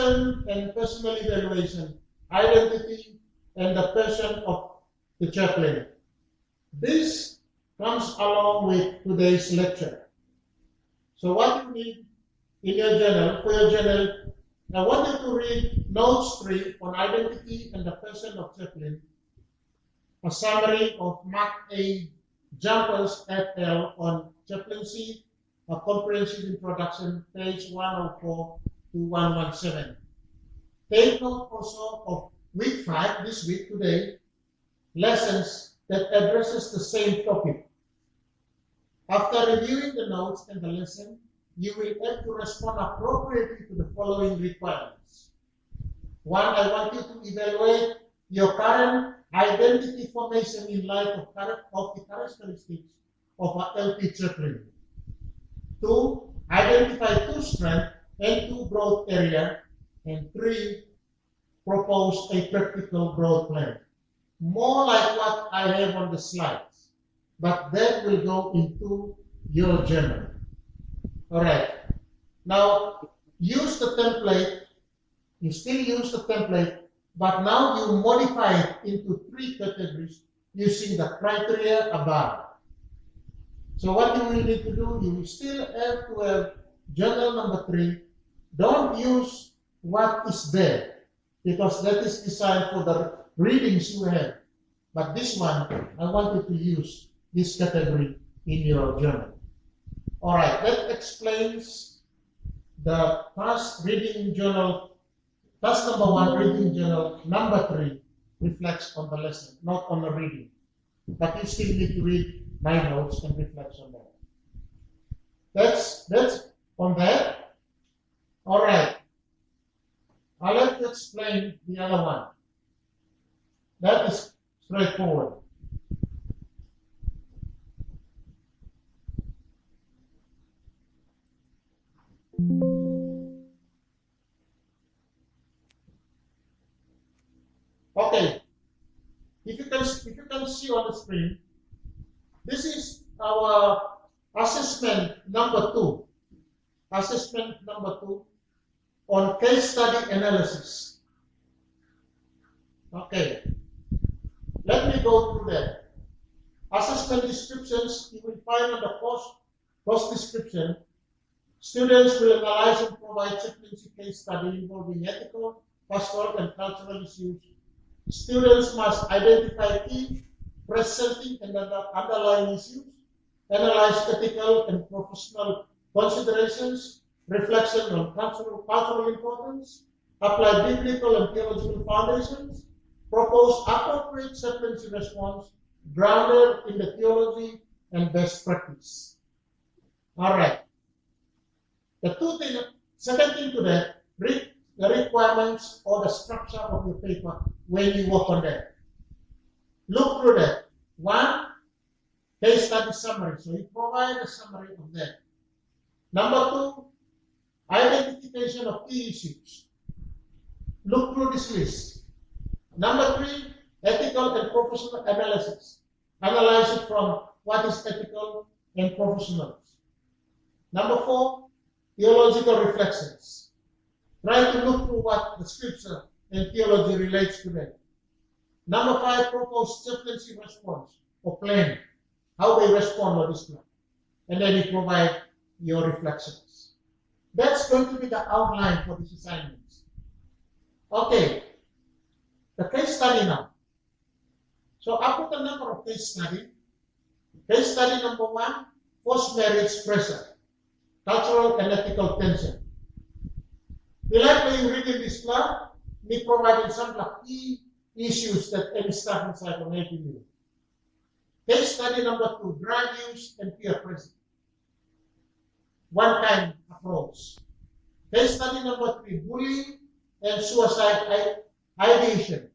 person and personal evaluation, identity, and the person of the chaplain. This comes along with today's lecture. So what you need in your journal, for your journal, I want you to read notes 3 on identity and the person of chaplain, a summary of Mark A. Jumpers et al. On Chaplaincy, a comprehensive introduction, page 104 to 117. Take note also of week 5, this week, today, lessons that addresses the same topic. After reviewing the notes and the lesson, you will have to respond appropriately to the following requirements. 1, I want you to evaluate your current identity formation in light of the characteristics of an LP chaplain. 2, identify 2 strengths and 2 growth areas. And 3, propose a practical growth plan. More like what I have on the slides, but that will go into your journal. All right. Now, use the template. You still use the template, but now you modify it into 3 categories using the criteria above. So what you will need to do, you will still have to have journal number 3. Don't use what is there, because that is designed for the readings you have. But this one, I want you to use this category in your journal. All right, that explains the task reading journal. Task number 1, reading journal. Number 3 reflects on the lesson, not on the reading. But you still need to read my notes and reflect on that. That's on that. All right. I'll have to explain the other one. That is straightforward. Okay. If you can see on the screen, this is our assessment number 2. Assessment number 2 on case study analysis. Okay. Let me go through that. Assessment descriptions, you will find on the course description. Students will analyze and provide chaplaincy case study involving ethical, pastoral, and cultural issues. Students must identify key presenting and underlying issues, analyze ethical and professional considerations, reflection on cultural importance, apply biblical and theological foundations, propose appropriate chaplaincy response grounded in the theology and best practice. All right. Second thing to that, read the requirements or the structure of your paper when you work on that. Look through that. 1, case study summary. So you provide a summary of that. Number 2, identification of key issues. Look through this list. Number 3, ethical and professional analysis. Analyze it from what is ethical and professional. Number 4, theological reflections. Try to look through what the scripture and theology relates to them. Number 5, propose chaplaincy response or plan. How they respond to this plan. And then you provide your reflections. That's going to be the outline for these assignments. Okay. The case study now. So I put a number of case study. Case study number 1, forced marriage pressure, cultural and ethical tension. We like when you read in this plan, we provided some key issues that any staff inside will help you. Case study number 2, drug use and peer pressure. One kind approach. Case study number 3, bullying and suicide ideation.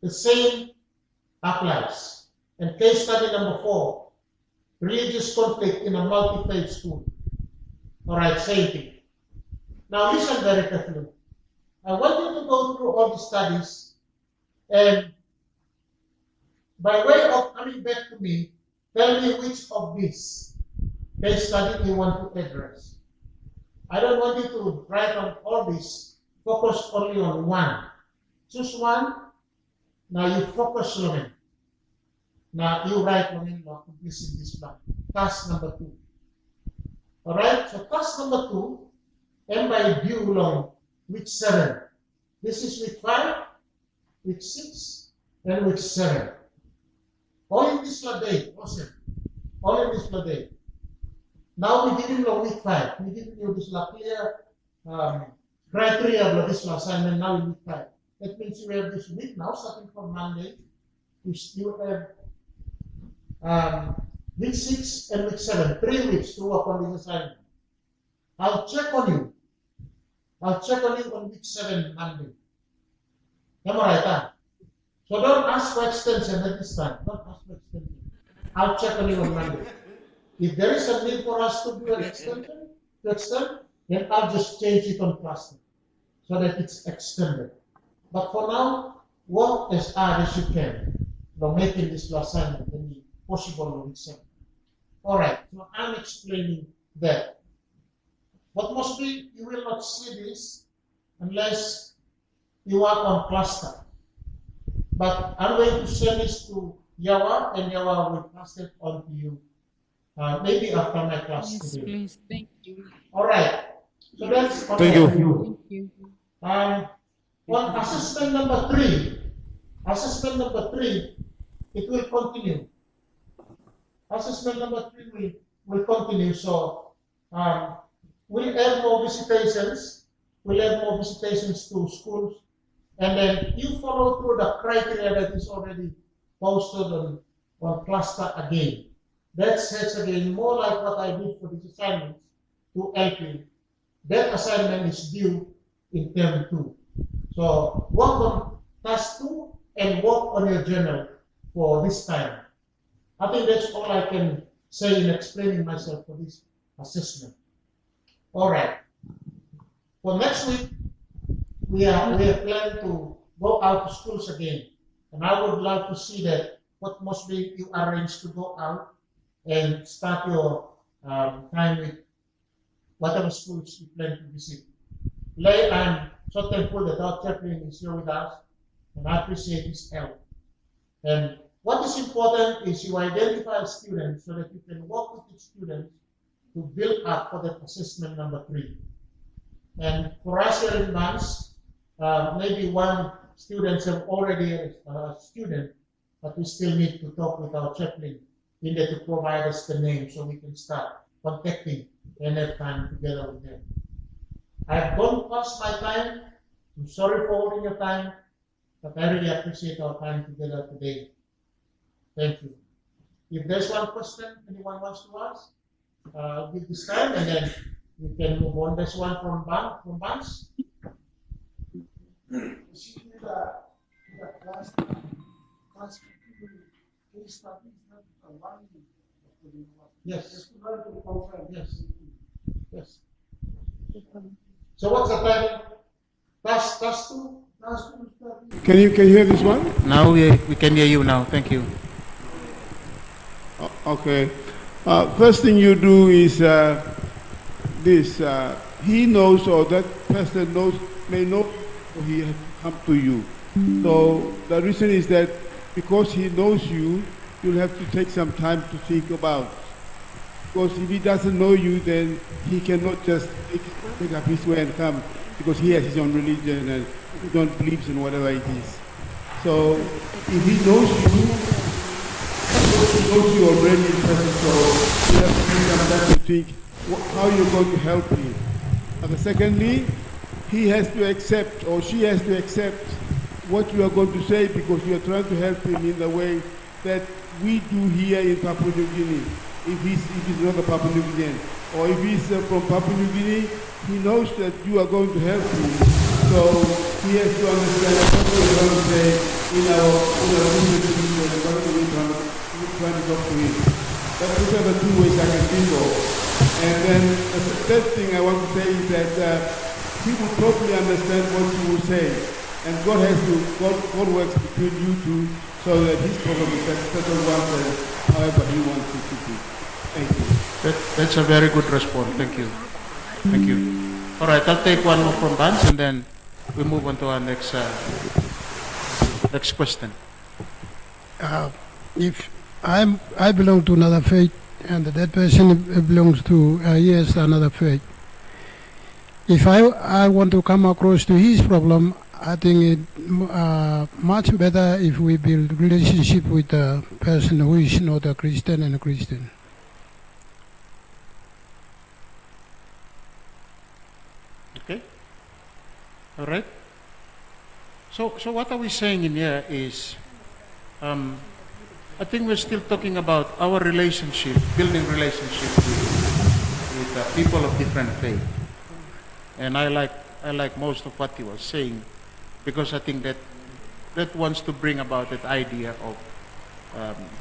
The same applies. And case study number 4, religious conflict in a multi-faith school. All right, same thing. Now listen very carefully. I want you to go through all the studies and by way of coming back to me, tell me which of these case study you want to address. I don't want you to write on all this focus only on one. Choose one. Now you focus on it. Now you write on it, completing this plan. Task number 2. All right. So task number 2, and by due long week 7. This is week 5, week 6, and week 7. All in this day. Awesome. All in this day. Now we give you week 5. We give you this clear criteria of this assignment now in week 5. That means you have this week now, starting from Monday. You still have week 6 and week 7, 3 weeks to work on this assignment. I'll check on you. I'll check on you on week 7, Monday. Am I right? So don't ask for extension at this time. Don't ask for extension. I'll check on you on Monday. If there is a need for us to do an extension, then I'll just change it on cluster so that it's extended. But for now, work as hard as you can for making this assignment any possible week 7. All right, so I'm explaining that. But mostly you will not see this unless you work on cluster. But I'm going to send this to Yawa, and Yawa will pass it on to you maybe after my class Yes, today. please. Thank you. All right. So that's Thank you. Thank you. On assessment number 3, it will continue. Assessment number 3 will continue. So we'll add more visitations. We'll add more visitations to schools. And then you follow through the criteria that is already posted on cluster again. That's again more like what I did for these assignments to LP. That assignment is due in term 2. So work on task 2 and work on your journal for this time. I think that's all I can say in explaining myself for this assessment. All right. For next week, we have planned to go out to schools again. And I would love to see that what must be you arrange to go out and start your time with whatever schools you plan to visit. I'm so thankful that our chaplain is here with us, and I appreciate his help. And what is important is you identify students so that you can work with the students to build up for that assessment number 3. And for us here in Mans, maybe one students have already a student, but we still need to talk with our chaplain in there to provide us the name so we can start contacting and have time together with them. I've gone past my time. I'm sorry for holding your time, but I really appreciate our time together today. Thank you. If there's one question anyone wants to ask, I'll give this time and then we can move on. There's one from Bans. Yes. Yes. So what's the title? Task 2? Can you hear this one? Now we can hear you now. Thank you. Okay. First thing you do is this. He knows, or that person may know, or he has come to you. So the reason is that because he knows you, you'll have to take some time to think about. Because if he doesn't know you, then he cannot just pick up his way and come, because he has his own religion and he don't believe in whatever it is. So if he knows you already, so you have to take some time to think how you're going to help him. And secondly, he has to accept, or she has to accept what you are going to say, because you are trying to help him in the way that we do here in Papua New Guinea. If he's not a Papua New Guinean, or if he's from Papua New Guinea, he knows that you are going to help him. So he has to understand what we're going to say in our business and what we're trying to talk to him. Those are the 2 ways I can think of. And then the third thing I want to say is that he will probably understand what you will say. And God works between you two so that his problem is settled once however he wants it to be. Thank you. That's a very good response. Thank you. Thank you. All right, I'll take one more from Bans and then we move on to our next question. If I belong to another faith and that person belongs to yes another faith, if I want to come across to his problem, I think it much better if we build relationship with a person who is not a Christian and a Christian. Okay? All right? So what are we saying in here is, I think we're still talking about our relationship, building relationship with people of different faith. And I like most of what he was saying, because I think that wants to bring about that idea of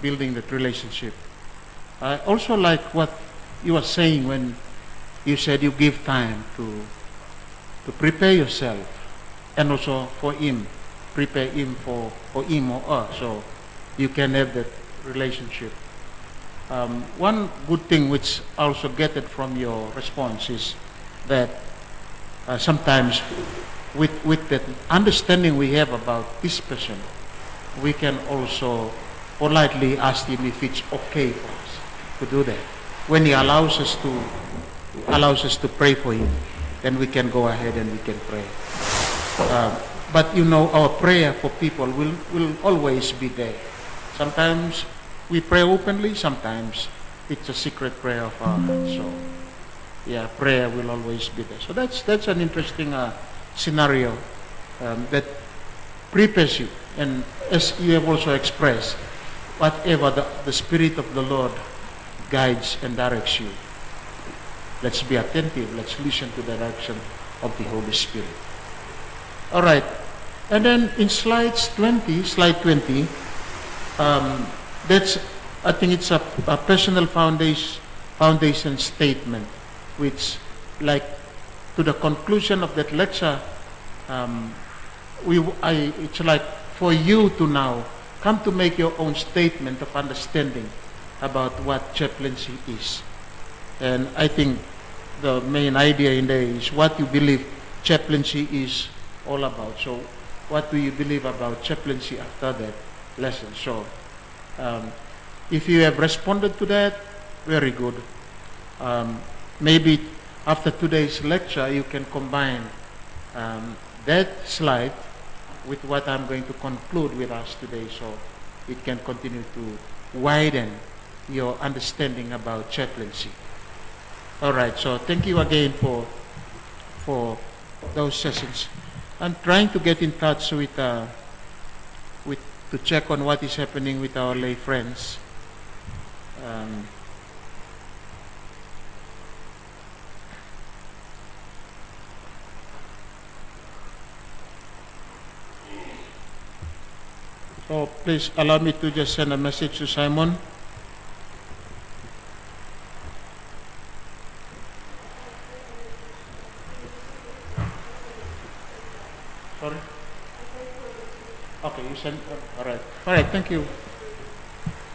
building that relationship. I also like what you were saying when you said you give time to prepare yourself, and also for him, prepare him for him or her, so you can have that relationship. One good thing which I also get it from your response is that sometimes with that understanding we have about this person, we can also politely ask him if it's okay for us to do that. When he allows us to pray for him, then we can go ahead and we can pray. But you know, our prayer for people will always be there. Sometimes we pray openly, sometimes it's a secret prayer of our heart. So yeah, prayer will always be there. So that's an interesting scenario that prepares you. And as you have also expressed, whatever the Spirit of the Lord guides and directs you, let's be attentive. Let's listen to the direction of the Holy Spirit. All right. And then in slide 20, that's, I think it's a personal foundation statement, which, like, to the conclusion of that lecture, it's like for you to now come to make your own statement of understanding about what chaplaincy is. And I think the main idea in there is what you believe chaplaincy is all about. So what do you believe about chaplaincy after that lesson? So if you have responded to that, very good. Maybe after today's lecture, you can combine that slide with what I'm going to conclude with us today, so it can continue to widen your understanding about chaplaincy. All right, so thank you again for those sessions. I'm trying to get in touch with to check on what is happening with our lay friends. So please allow me to just send a message to Simon. Sorry? Okay, you send, all right. All right, thank you.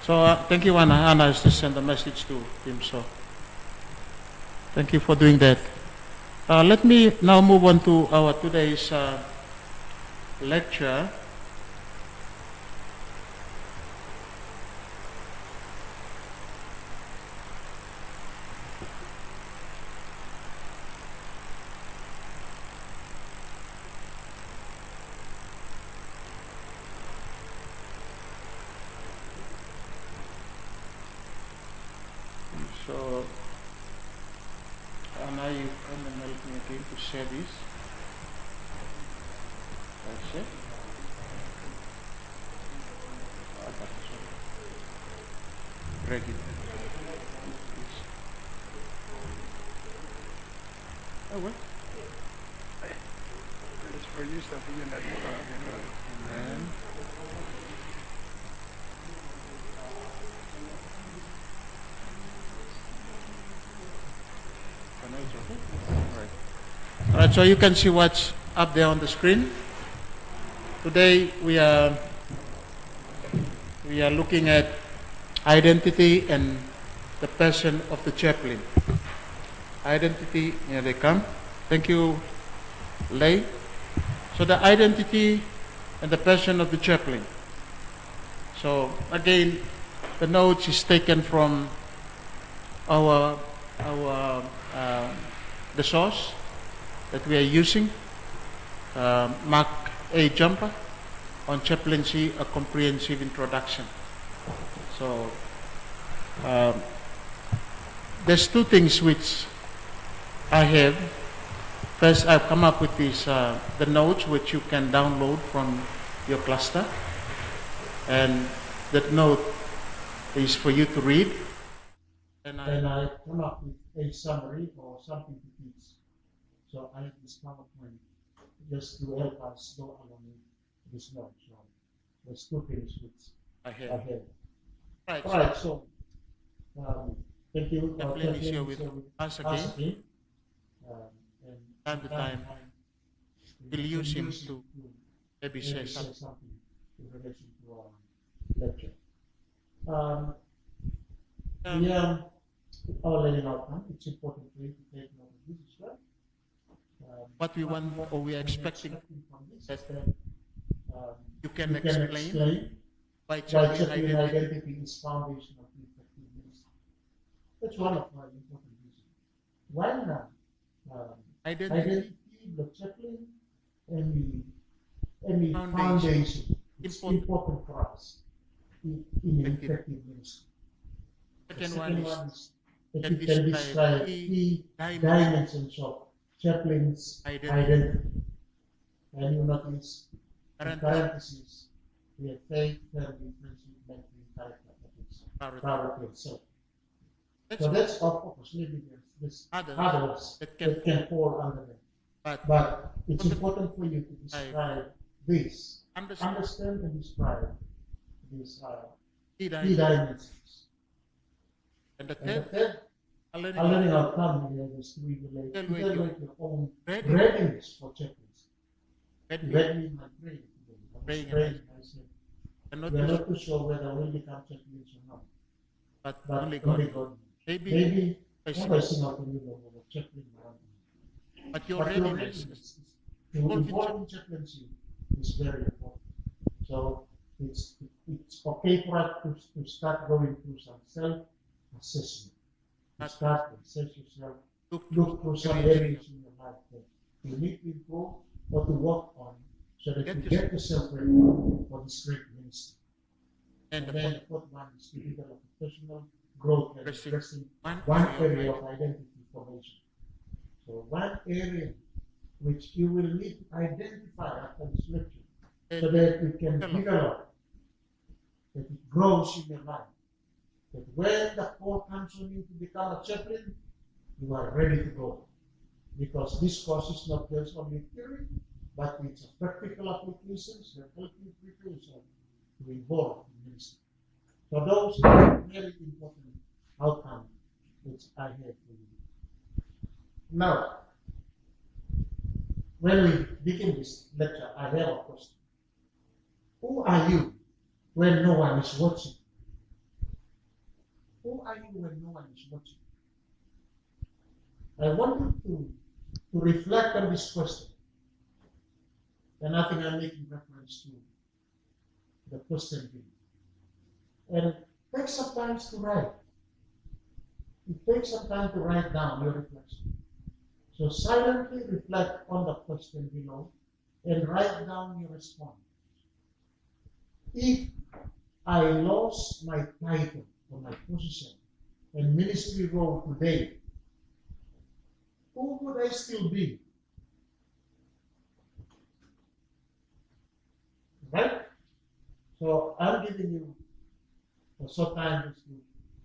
So thank you, Anna. Anna has just sent a message to him, so thank you for doing that. Let me now move on to our today's lecture. So, Anna, you come and help me again to share this. That's it. Drag it. Oh, what? It's for you, stuff in that. And then, all right, so you can see what's up there on the screen. Today we are looking at identity and the person of the chaplain. Identity, here they come. Thank you, Lay. So the identity and the passion of the chaplain. So again, the notes is taken from our the source that we are using, Mark A. Jumper, on Chaplaincy, a comprehensive introduction. So there's two things which I have. First, I've come up with these the notes which you can download from your cluster, and that note is for you to read. And I come up with a summary or something to teach. So I have this PowerPoint just to help us go along with this note. So there's two things which I have. Right. Right. Right. So thank you. Chaplain is here with us again. And Time to time, we'll use him to maybe say say something. something in relation to our lecture. Our learning outcome, it's important for you to take note of this as well. What we want or we are expecting from this that is that you can explain why why chaplain Chaplain identity. identity is foundation of effective ministry. That's one of my important reasons. Why not? Identity, the chaplain, and the foundation. It's important for us in effective ministry. Second one is that you can describe key dimensions of chaplain's identity. And you notice in parentheses, we have faith, family, friendship, mentoring, character, ethics, priority, and self. So that's our focus. Maybe there's others that can fall under that. But it's important for you to describe this. Understand and describe these key dimensions. And the third, a learning outcome here is to evaluate your own readiness for chaplaincy. Ready my prayer today. I was praying, I said, we are not too sure whether we'll become chaplains or not. but But only God. Maybe I sing out a new level of chaplain around me. But your readiness is to involve in chaplaincy is very important. So it's okay for us to start going through some self-assessment. To start to assess yourself, look for some areas in your life that you need to improve or to work on so that you get yourself ready for this great ministry. And then the fourth one is to develop professional growth and addressing one area of identity formation. So one area which you will need to identify after this lecture so that you can develop, that it grows in your life. That when the call comes on you to become a chaplain, you are ready to go. Because this course is not just only theory, but it's a practical applications that help you prepare yourself to involve in ministry. So those are very important outcomes which I have for you. Now, when we begin this lecture, I have a question. Who are you when no one is watching? Who are you when no one is watching? I want you to reflect on this question. And I think I'm making reference to the question here. And take some time to write. It takes some time to write down your reflection. So silently reflect on the question below and write down your response. If I lost my title or my position and ministry role today, who would I still be? Right? So I'm giving you a short time to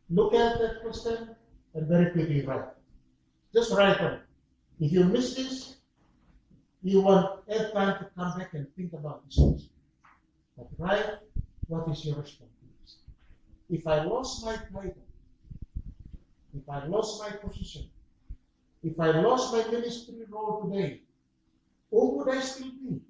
look at that question and very quickly write. Just write on it. If you miss this, you won't have time to come back and think about this question. But write, what is your response? If I lost my title, if I lost my position, if I lost my ministry role today, who would I still be?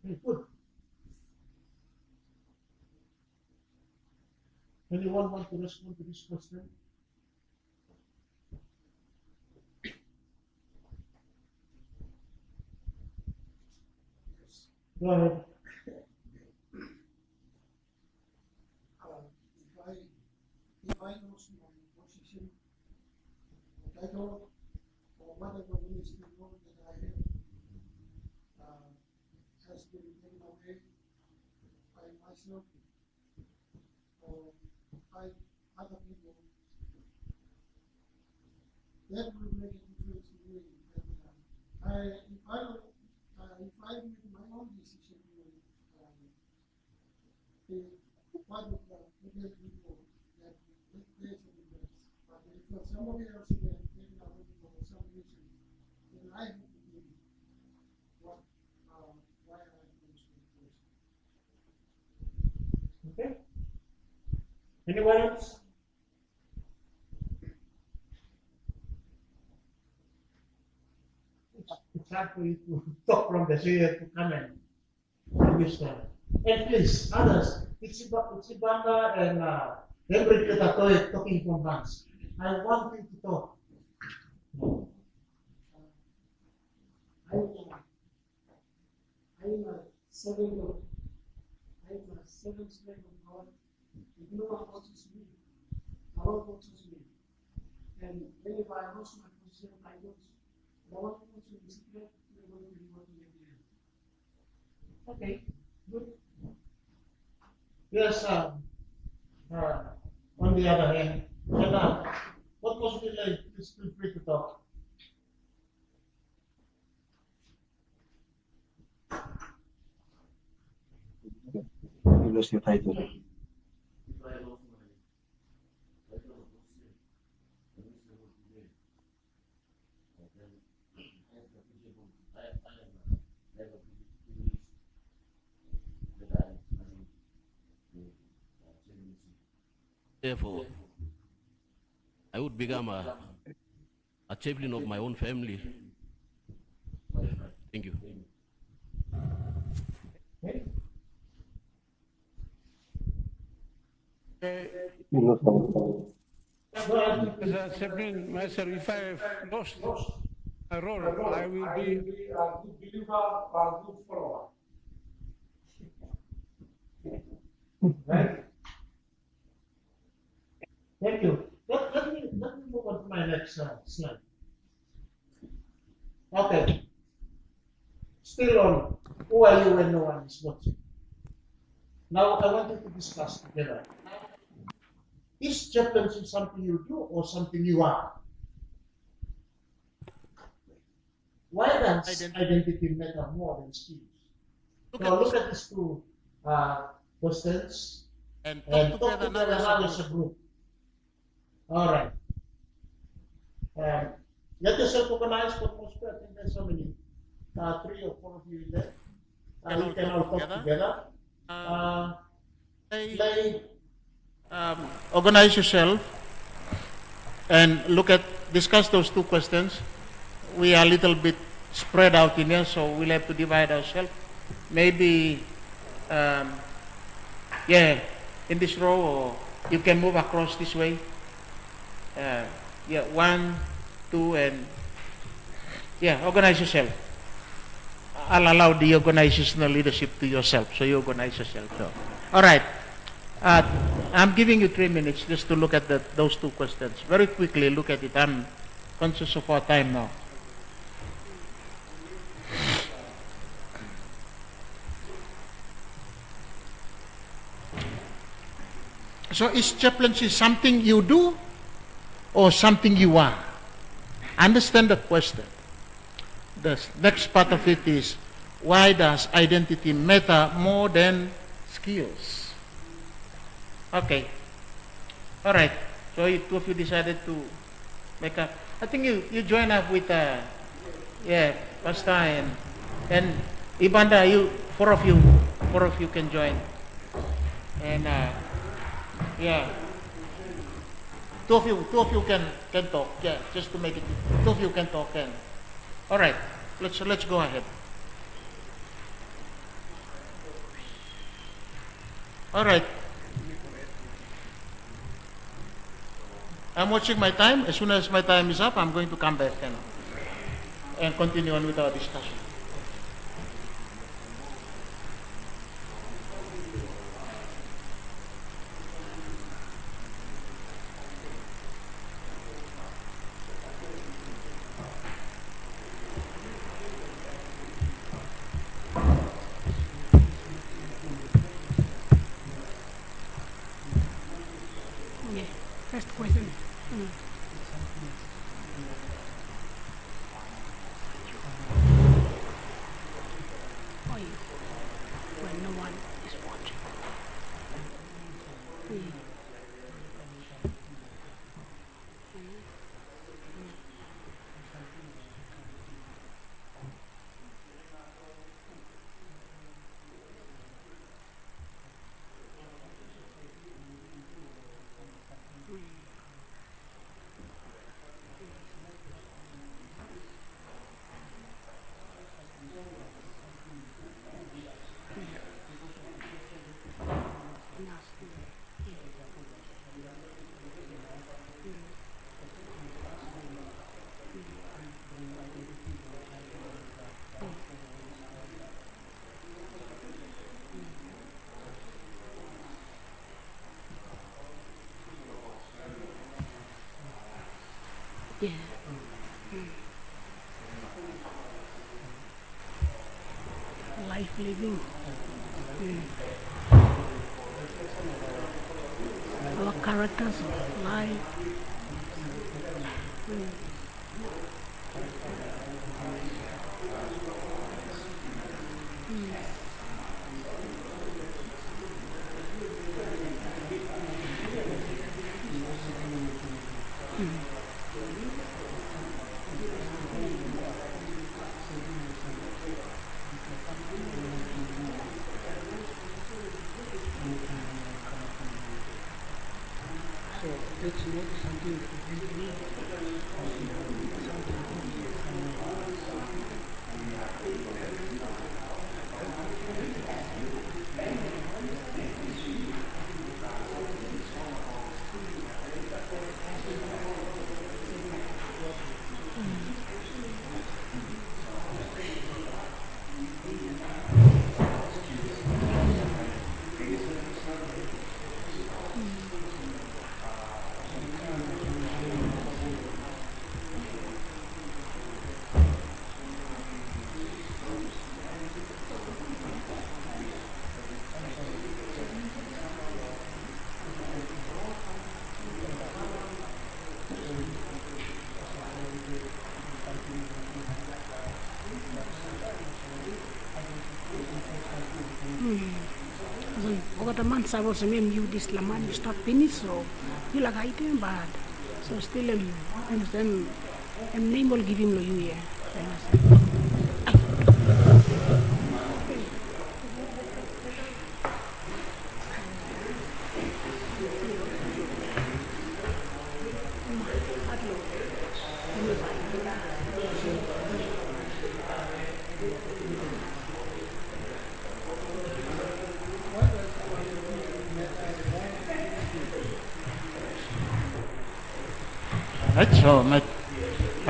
Okay, good. Anyone want to respond to this question? Go ahead. If I lost my position, the title, or whatever ministry role that I have, has been taken away by myself or by other people, that will make a difference to me. If I make my own decision, part of the other people that makes a difference. But if somebody else is taking away for some reason, then I have to be what why I am doing this. Okay. Anyone else? It's hard for you to talk from the chair to come and understand. And please, others, it's Ibanda and Henry Ketatoy talking from once. I want you to talk. I am a servant of God. If no one watches me, the Lord watches me. And if I lost my position, the one who wants to be secret, we're going to be working again. Okay, good. Yes, on the other hand, and, what was it like? Please feel free to talk. You lost your title. Therefore, I would become a chaplain of my own family. Thank you. You lost your title. As a chaplain myself, if I have lost my role, I will be a good believer or a good follower. Right? Thank you. Let me move on to my next slide. Okay. Still on who are you when no one is watching. Now I want you to discuss together. Is chaplaincy something you do or something you are? Why does identity matter more than skills? Look at these two questions And and talk talk together together now now as as a a group. group. All right. Get yourself organized for most part. I think there's so many, 3 or 4 of you in there. You can all talk together. Organize yourself and discuss those two questions. We are a little bit spread out in here, so we'll have to divide ourselves. Maybe, in this row, or you can move across this way. 1, 2, and organize yourself. I'll allow the organizational leadership to yourself, so you organize yourself. So, all right. I'm giving you 3 minutes just to look at those two questions. Very quickly, look at it. I'm conscious of our time now. So is chaplaincy something you do or something you are? Understand the question. The next part of it is, why does identity matter more than skills? Okay. All right. So you two of you decided to make up. I think you join up with Pastor and Ibanda. Four of you can join. And two of you can talk. Yeah, just to make it. 2 of you can talk. And all right. Let's go ahead. All right. I'm watching my time. As soon as my time is up, I'm going to come back and continue on with our discussion. Yeah, first question. Oh, yeah. When no one is watching. Yeah. Life living. Our characters of life. So that's not something Oga man sa was mem you this laman you start finish so you like item bad. So still understand name will give him lo you yeah. Right, so my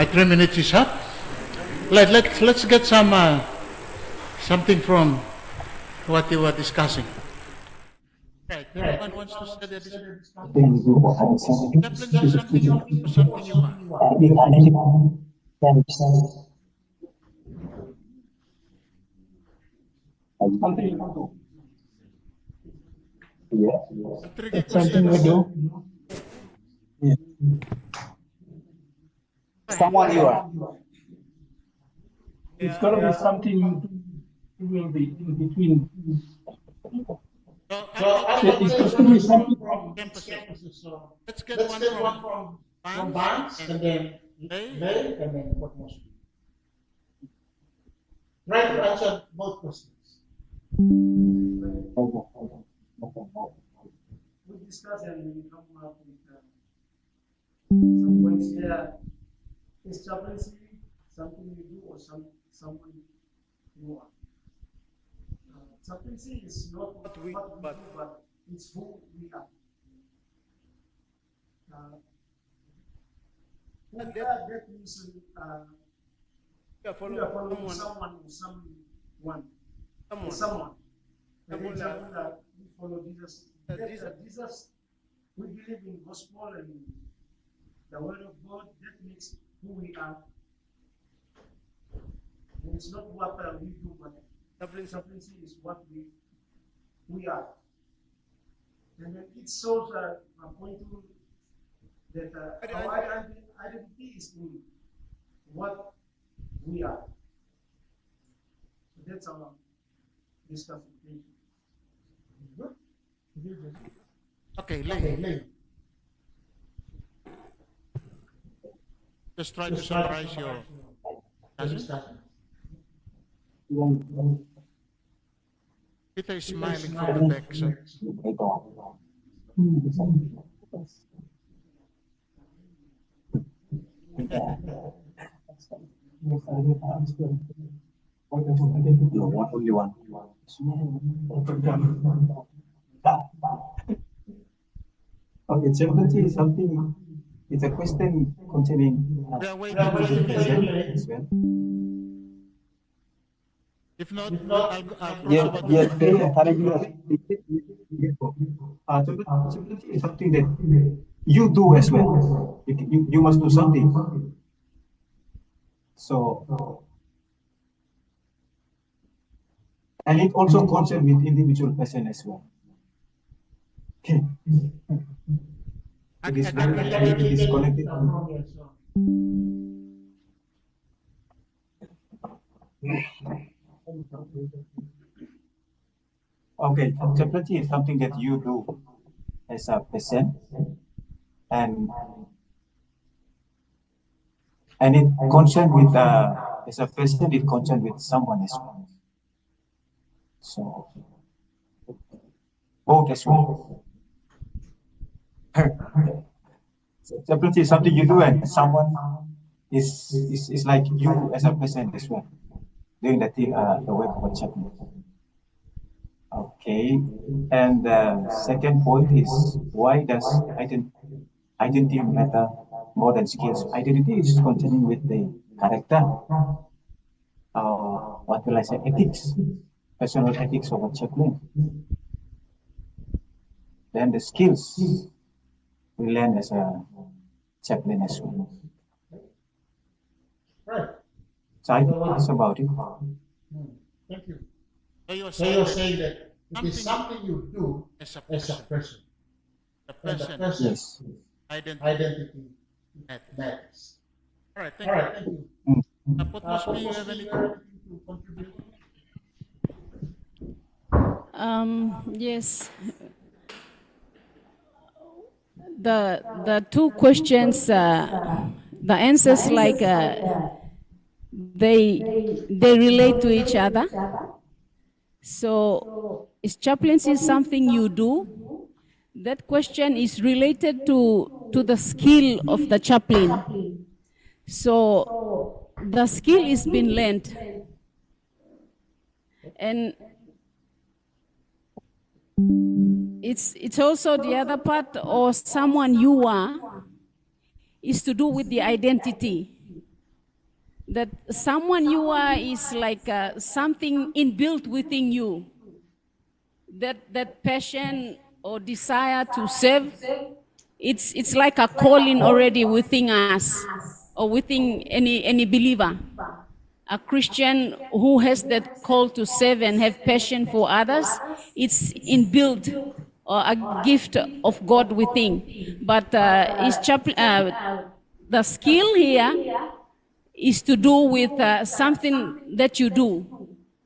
3 minutes is up. Let's get something from what you were discussing. Right, anyone wants to say that chaplaincy is something you do or something you are? A tricky question. Someone you are. it's gonna be something you will be in between. So So I'll I take take one one from from campuses. campuses. So Let's get let's one get from one from bands banks and then Lay. Lay and then what most. Try to answer both questions. We discuss and we come up with some points here. Is chaplaincy something you do or someone you are? Chaplaincy is not what we do, but it's who we are. That means You are we are following someone, someone. someone. Someone. For Someone example, that- we follow Jesus. Jesus, we believe in gospel and the word of God. That makes who we are. And it's not what we do, but chaplaincy is what we are. And then it shows a point that our identity is in what we are. So that's our discussion. Good. Okay, Okay, Lane, Lane. just try to summarize your Discussion. Peter is smiling from the back, so No, only one. Okay, chaplaincy is something, it's a question concerning we are waiting for you, Lane. as well. If not, I'll cross Yeah, over to yeah, you. very encouraging. Chaplaincy is something that you do as well. You must do something. So, and it also concerns with individual person as well. Okay. I It is can relate it is connected. Okay, chaplaincy is something that you do as a person, and it concerned with as a person, it concerned with someone as well. So both as well. So chaplaincy is something you do, and someone is like you as a person as well, doing the thing, the work of a chaplain. Okay, and the second point is, why does identity matter more than skills? Identity is containing with the character, what will I say, ethics, personal ethics of a chaplain. Then the skills we learn as a chaplain as well. Right. So I think that's about it. Thank you. So you're So you're saying saying that it is something you do as a as a person, person. the And the person Yes. identity. Identity matters. All right, All thank you. right, thank you. Potmosby, you have anything? To contribute? Yes. The two questions, the answers like they relate to each other. So, is chaplaincy something you do? That question is related to the skill of the chaplain. So, the skill is being learned. And it's also the other part, or someone you are, is to do with the identity. That someone you are is like something inbuilt within you. That passion or desire to serve, it's like a calling already within us, or within any believer. A Christian who has that call to serve and have passion for others, it's inbuilt, or a gift of God within. But the skill here is to do with something that you do.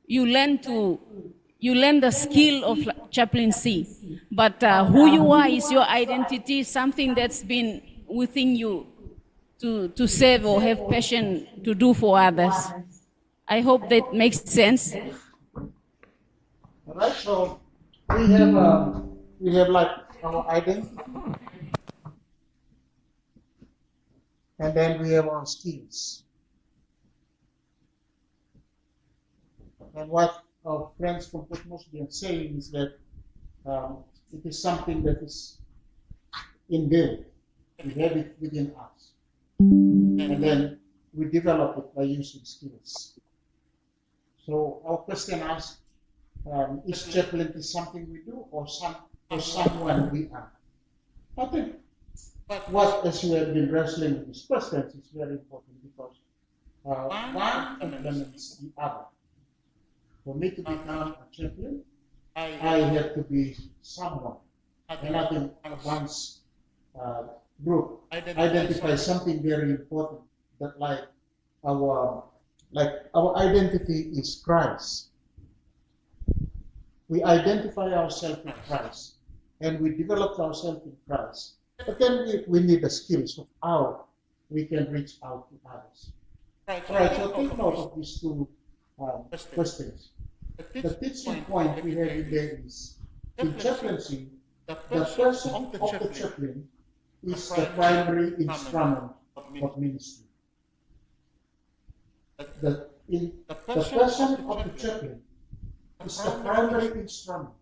You learn the skill of chaplaincy. But who you are is your identity, something that's been within you to serve or have passion to do for others. I hope that makes sense. All right, so we have like our identity, and then we have our skills. And what our friends from Potmosby are saying is that It is something that is inbuilt. We have it within us. And then we develop it by using skills. So our question asks, is chaplaincy something we do or someone we are? I think as you have been wrestling with these questions, it's very important because one complements the other. For me to become a chaplain, I have to be someone. And I think once group identify something very important that like our identity is Christ. We identify ourselves with Christ and we develop ourselves in Christ. But then we need the skills of how we can reach out to others. Right, so take note of these two questions. The teaching point we have in there is in chaplaincy, the person of the chaplain is the primary instrument of ministry. The person of the chaplain is the primary instrument.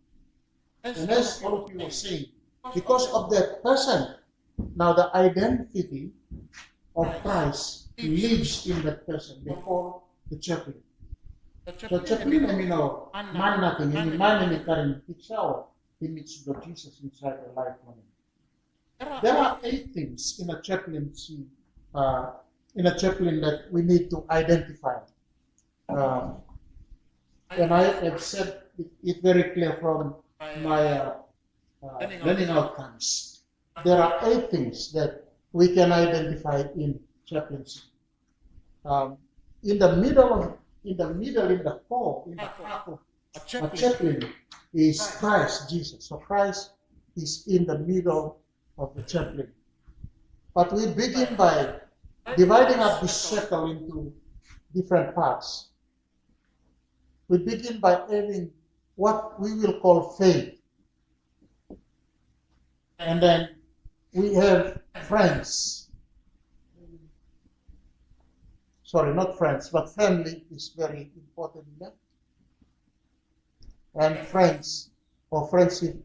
And as all of you were saying, because of that person, now the identity of Christ lives in that person before the chaplain. So chaplain, man natin, hindi man ni karin itself, image of Jesus inside the life of him. There are 8 things in a chaplaincy, that we need to identify. And I have said it very clear from my learning outcomes. There are 8 things that we can identify in chaplaincy. In the heart of a chaplain is Christ Jesus. So Christ is in the middle of the chaplain. But we begin by dividing up this circle into different parts. We begin by adding what we will call faith. And then we have friends. Sorry, not friends, but family is very important in that. And friends or friendship.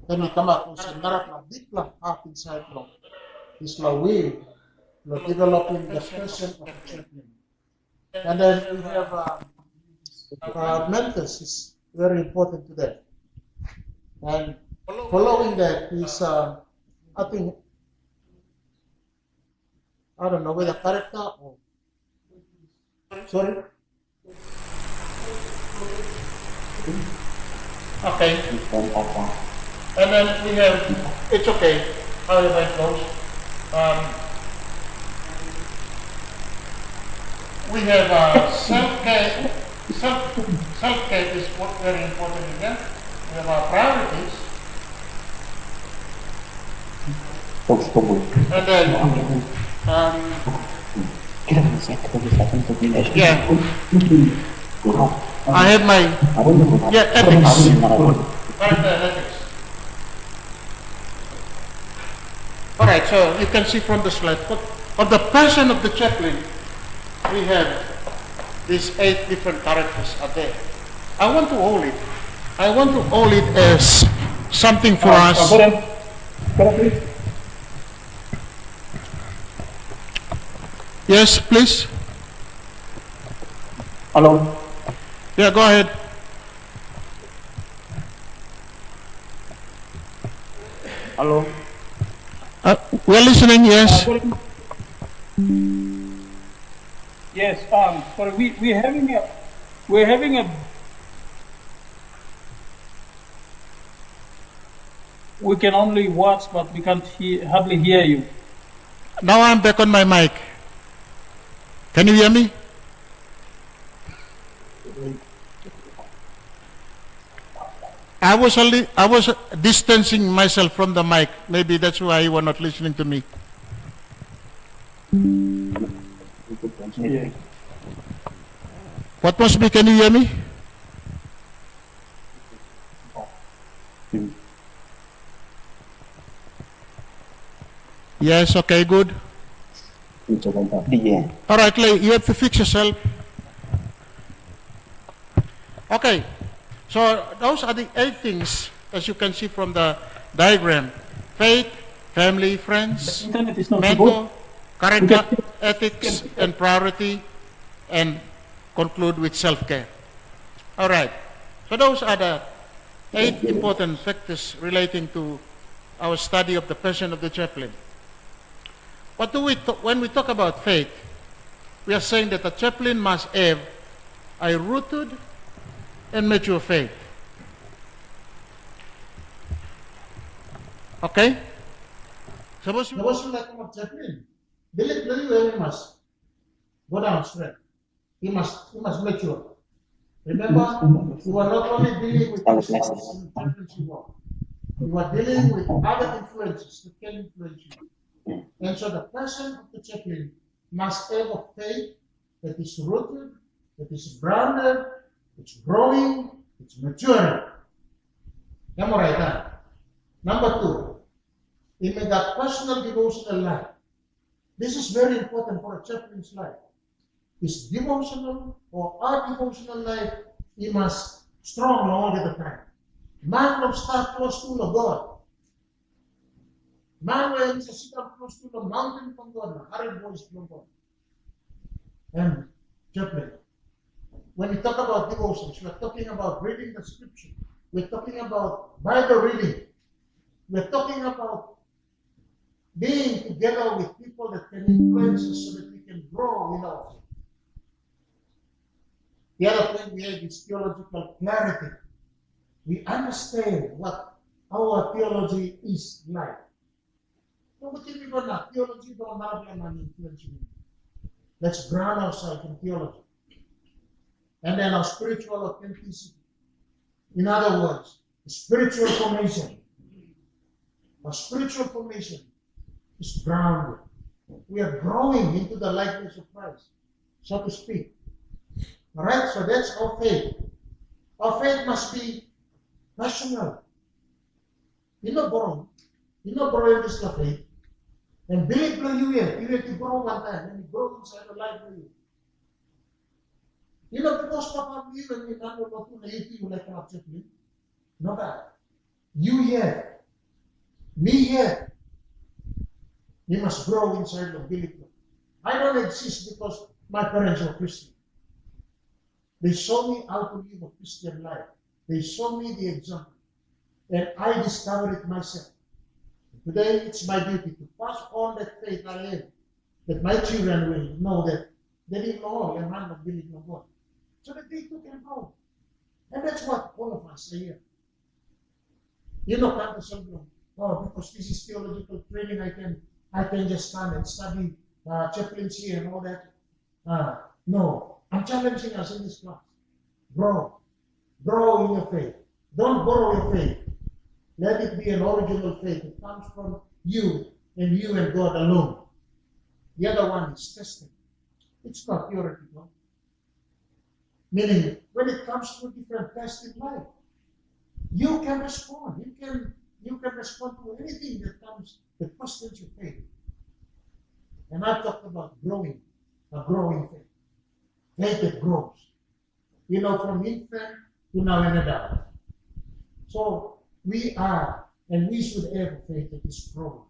Then we come up with a narrative diklah inside from this way of developing the person of the chaplain. And then we have mentors is very important to that. And following that is, I think, I don't know whether character or sorry. Okay. And then we have, it's okay, however it goes. We have self-care. Self-care is very important in that. We have our priorities. And then, I have my ethics. Ethics. All right, so you can see from the slide, of the person of the chaplain, we have these 8 different characters are there. I want to hold it. I want to hold it as something for us. Yes, please. Hello. Yeah, go ahead. Hello. We're listening, yes. Yes, sorry, we're having a we can only watch, but we can't hardly hear you. Now I'm back on my mic. Can you hear me? I was distancing myself from the mic. Maybe that's why you were not listening to me. Yeah. What must be? Can you hear me? Yes. Okay. Good. All right, Lay. You have to fix yourself. Okay, so those are the 8 things, as you can see from the diagram: faith, family, friends, Internet is not so mentor, good. character, ethics, and priority, and conclude with self-care. All right, so those are the 8 important factors relating to our study of the person of the chaplain. What do we when we talk about faith, we are saying that a chaplain must have a rooted and mature faith. Okay? Suppose you like a chaplain, believe very well he must go down straight. He must mature. Remember, you are not only dealing with yourself in chaplaincy work. You are dealing with other influences that can influence you. And so the person of the chaplain must have a faith that is rooted, that is grounded, it's growing, it's maturing. Number right. Number 2, he made that personal devotional life. This is very important for a chaplain's life. His devotional or our devotional life, he must strong all the time. Man will start close to the God. Man will sit down close to the mountain from God, the hurried voice from God. And chaplain, when we talk about devotions, we are talking about reading the scripture. We're talking about Bible reading. We're talking about being together with people that can influence us so that we can grow in our faith. The other point we have is theological clarity. We understand what our theology is like. Theology don't influence. Let's ground ourselves in theology. And then our spiritual authenticity. In other words, spiritual formation. Our spiritual formation is grounded. We are growing into the likeness of Christ, so to speak. All right, so that's our faith. Our faith must be rational. You're not borrowing this faith. And believe you have to grow one time, and you grow inside the life of you. Because Papa, even if I'm not going to you like an object, not that. You here, me here, we must grow inside the belief. I don't exist because my parents were Christian. They saw me how to live a Christian life. They saw me the example. And I discovered it myself. Today, it's my duty to pass on that faith I have, that my children will know that they didn't know a man of belief in God. So that they too can grow. And that's what all of us are here. Come to some because this is theological training, I can just stand and study chaplaincy and all that. No, I'm challenging us in this class. Grow in your faith. Don't borrow your faith. Let it be an original faith. It comes from you and God alone. The other one is testing. It's not theoretical. Meaning, when it comes to different tests in life, you can respond. You can respond to anything that questions your faith. And I've talked about a growing faith. Faith that grows. From infant to now an adult. So we are, and we should have a faith that is growing.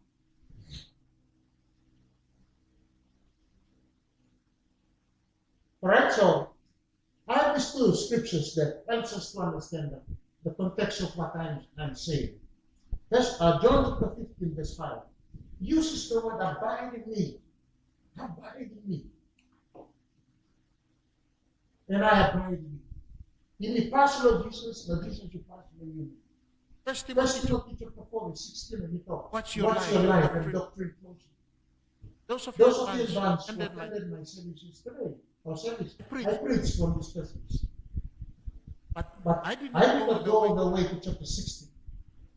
All right, so I have these 2 scriptures that helps us to understand the context of what I'm saying. First, John chapter 15, verse 5. Uses the word abide in me. Abide in me. And I abide in you. In the person of Jesus, the Jesus you pass in you. First Timothy chapter 4, verse 16, and we talk. What's your life and doctrine closely. Those of you advanced who attended my services today, or service, I preached from this passage. But I did not go all the way to chapter 16.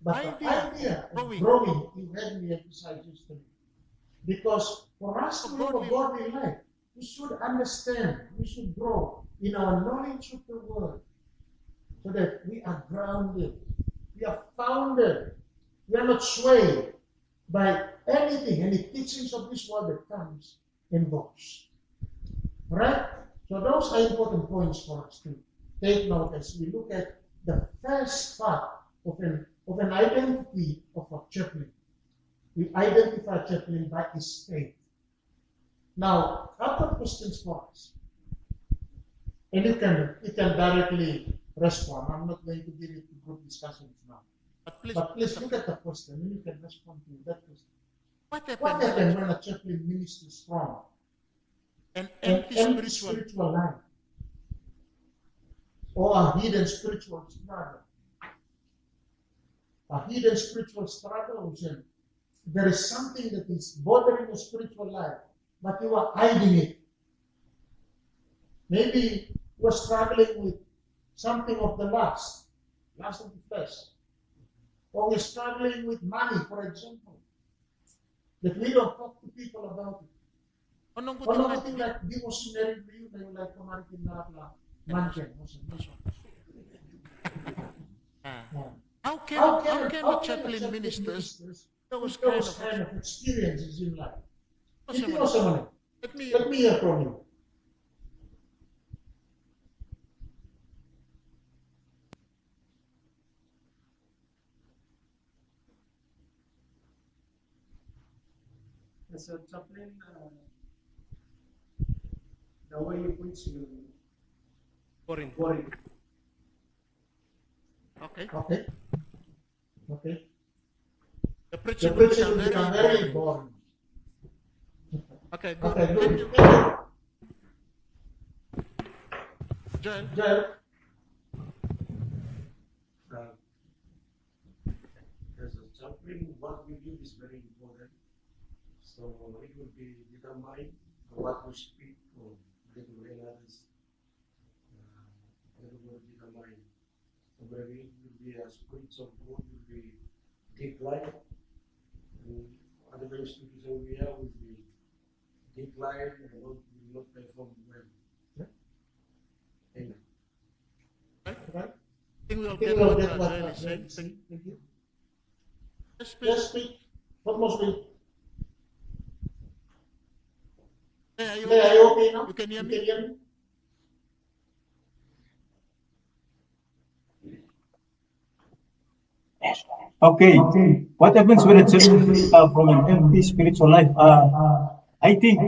But the idea of growing, you had me emphasize yesterday. Because for us to live a godly life, we should understand, we should grow in our knowledge of the word, so that we are grounded, we are founded, we are not swayed by any teachings of this world that comes and goes. Right? So those are important points for us too. take notice, we look at the first part of an identity of a chaplain. We identify a chaplain by his faith. Now, I've got questions for us. And you can directly respond. I'm not going to give it to group discussions now. But please look at the question and you can respond to that question. What happened when a chaplain ministers strong? An empty spiritual life. Or a hidden spiritual struggle. A hidden spiritual struggle, there is something that is bothering your spiritual life, but you are hiding it. Maybe you are struggling with something of the lust of the flesh. Or we're struggling with money, for example, that we don't talk to people about it. Ano thing like di mo sinary mo yun na yung like kumaritin na mansion. How can a chaplain ministers those kind of experiences in life? Let me hear from you. As a chaplain, the way you preach, you boring. Okay. The preaching will become very boring. Okay, good. Joel. As a chaplain, what we do is very important. So it will be determined what we speak or regulate others. It will determine. So whether it will be a spirit of God, will be decline. And other institutions we have will be decline and will not perform well. Amen. Right? I think we'll get what Joel is saying. Thank you. Just speak. What must we? Are you okay now? You can hear me? Okay. What happens when a child from an empty spiritual life? I think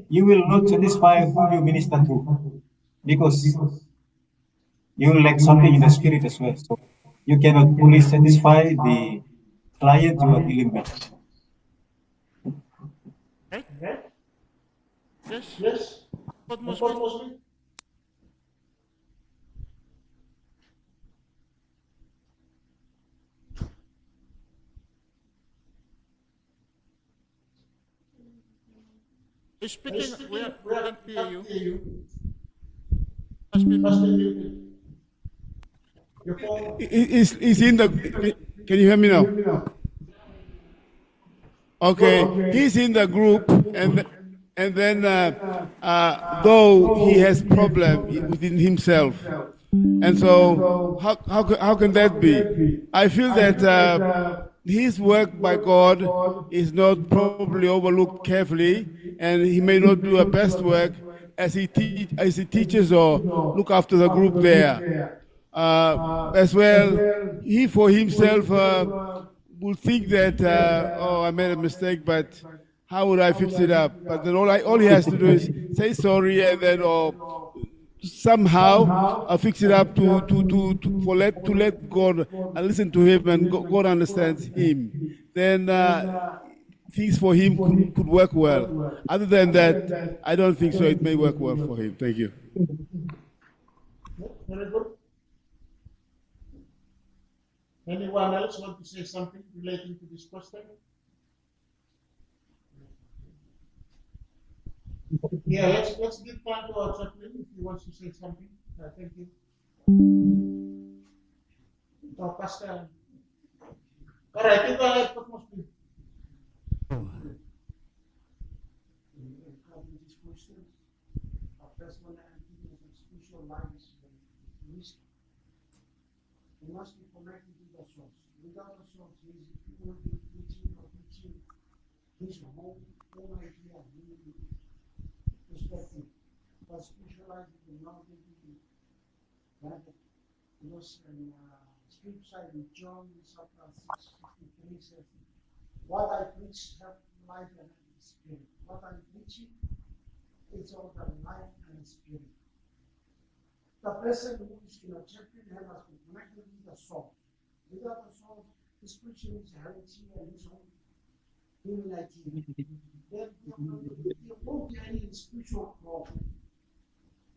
you will not satisfy who you minister to, because you will lack something in the spirit as well. So you cannot fully satisfy the client you are dealing with. Right? Yes. What must we? Speaking, we can't hear you. Must be muted. Your phone. Is in the. Can you hear me now? Okay, he's in the group, and then though he has problem within himself, and so how can that be? I feel that his work by God is not probably overlooked carefully, and he may not do a best work as he teaches or look after the group there. As well, he for himself will think that oh, I made a mistake, but how would I fix it up? But then all he has to do is say sorry, and then somehow fix it up to let God listen to him, and God understands him. Then things for him could work well. Other than that, I don't think so. It may work well for him. Thank you. Very good. Anyone else want to say something relating to this question? Yeah, let's give time to our chaplain if he wants to say something. Thank you. Oh, Pastor. All right, you go ahead. What must be? These questions, personal activities and spiritual lives, we must be connected to the source. Without the source, he will be preaching or teaching his whole idea of perspective. But spiritualizing will not be Right? Because in scripture in John chapter 6:53 says, what I preach have life and spirit. What I'm preaching is all the life and spirit. The person who is in a chaplain must be connected with the soul. Without the soul, his preaching is heresy and his own humanity. There won't be any spiritual problem.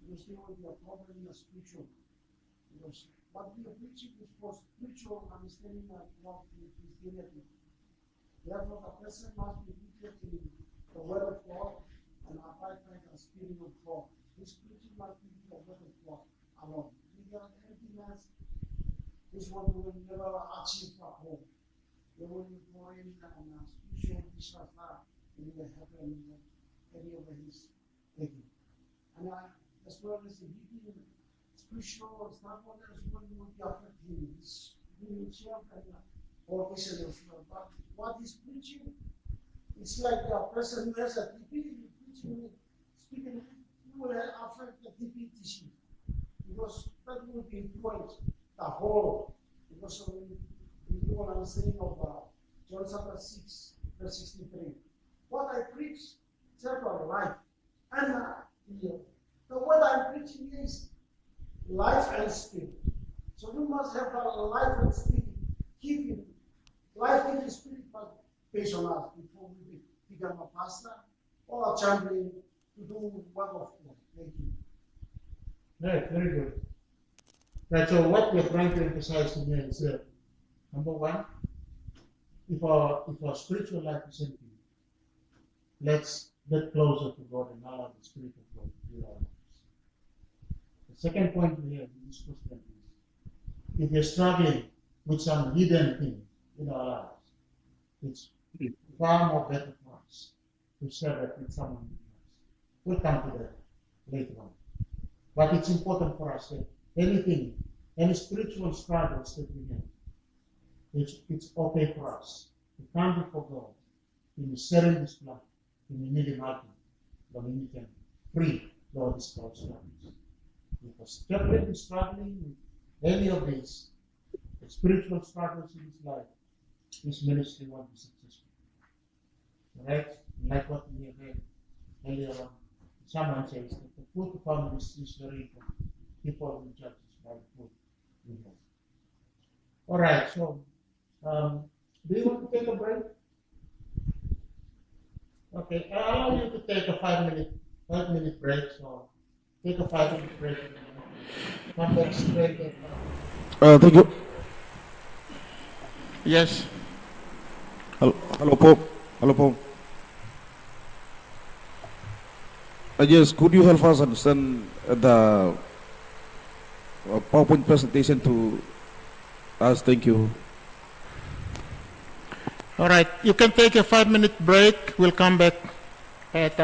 Because there will be a problem in the spiritual. Because what we are preaching is for spiritual understanding of what Christianity. Therefore, the person must be rooted in the Word of God and abide by the Spirit of God. His preaching must be the Word of God alone. Without anything else, this one will never achieve a home. They will be pouring and spiritual disrespect in the heaven in any of his thinking. And as well as the giving spiritual stuff, as well will be affecting his himself and all this and but what he's preaching, it's like a person who has a TP, preaching, speaking, he will affect the TP tissue. Because that will be influenced the whole. Because of the whole understanding of John chapter 6, verse 63. What I preach, several life. And the word I'm preaching is life and spirit. So you must have a life and spirit. Keep it. Life in the spirit, but based on us before we become a pastor or a champion to do work of God. Thank you. Right, very good. Right, so what we're trying to emphasize here is that, number one, if our spiritual life is empty, let's get closer to God and allow the Spirit of God to do our lives. The second point we have in this question is, if we're struggling with some hidden thing in our lives, it's far more better for us to share it with someone else. We'll come to that later on. But it's important for us that any spiritual struggles that we have, it's okay for us to come before God in sharing this life, in needing help, when we can free Lord these struggles. Because chaplain is struggling with any of these the spiritual struggles in his life, his ministry won't be successful. Right? Like what we have read earlier on. Someone says that the food family is very important. People in churches by the food we have. All right, so do you want to take a break? Okay, I'll allow you to take a 5-minute break. So take a 5-minute break. Come back straight. Thank you. Yes. Hello, Pope. Hello, Pope. Yes, could you help us understand the PowerPoint presentation to us? Thank you. All right, you can take a 5-minute break. We'll come back at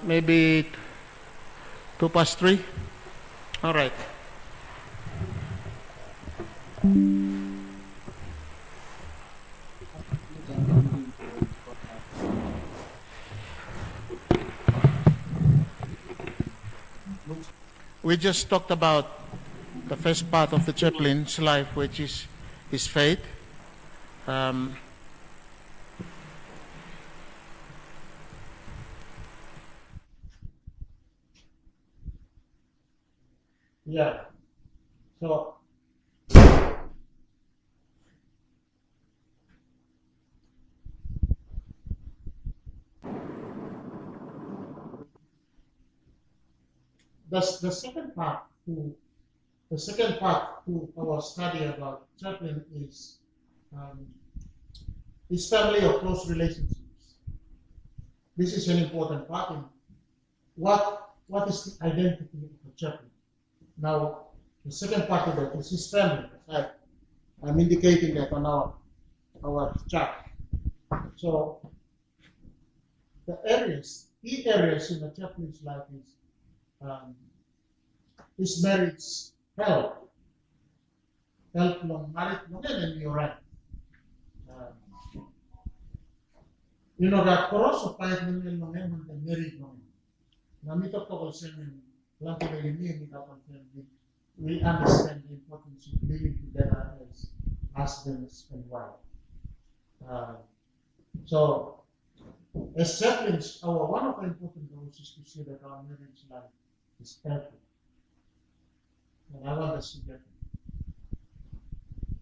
maybe 3:02. All right. We just talked about the first part of the chaplain's life, which is his faith. Yeah. So the second part to our study about chaplain is family or close relationships. This is an important part in what is the identity of a chaplain. Now, the second part of that is his family. I'm indicating that on our chart. So the key areas in the chaplain's life is marriage, health long marriage and you're right. You know that for us of 5 million long and married long. Namito ko kasi luckily me and our family, we understand the importance of living together as husbands and wife. So, as chaplains, one of the important roles is to see that our marriage life is healthy. And I want us to get it.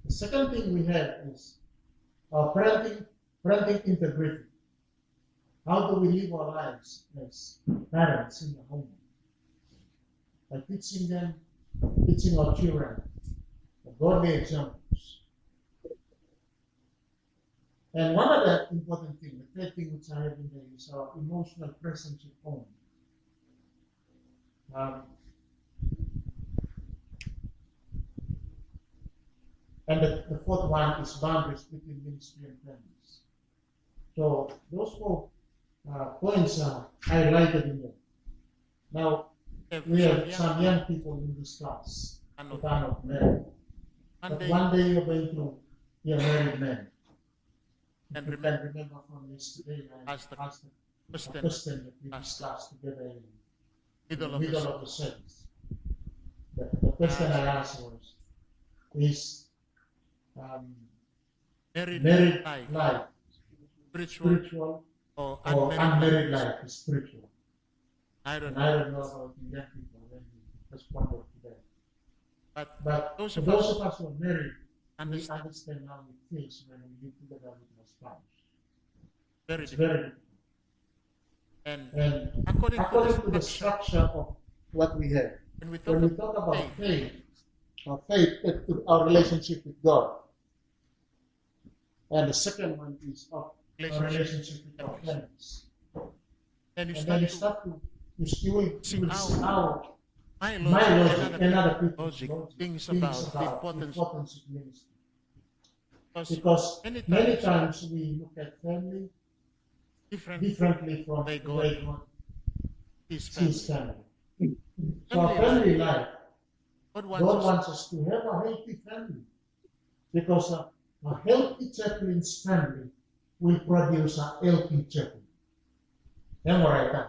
The second thing we have is parenting integrity. How do we live our lives as parents in the home? By teaching our children the godly examples. And one of the important things, the third thing which I have in there is our emotional presence at home. And the fourth one is boundaries between ministry and families. So those four points are highlighted in there. Now, we have some young people in this class who are not married. But one day you're going to be a married man. And you can remember from yesterday, I asked the question that we discussed together in the middle of the service. The question I asked was, is married life spiritual or unmarried life is spiritual? I don't know about the young people when we responded to that. But those of us who are married, we understand how it feels when we live together with our spouse. It's very difficult. And according to the structure of what we have, when we talk about faith, our relationship with God. And the second one is our relationship with our parents. And then you start to will see how my logic and other people's logic thinks about the importance of ministry. Because many times we look at family differently from the way God sees family. So our family life, God wants us to have a healthy family. Because a healthy chaplain's family will produce a healthy chaplain. Am I right?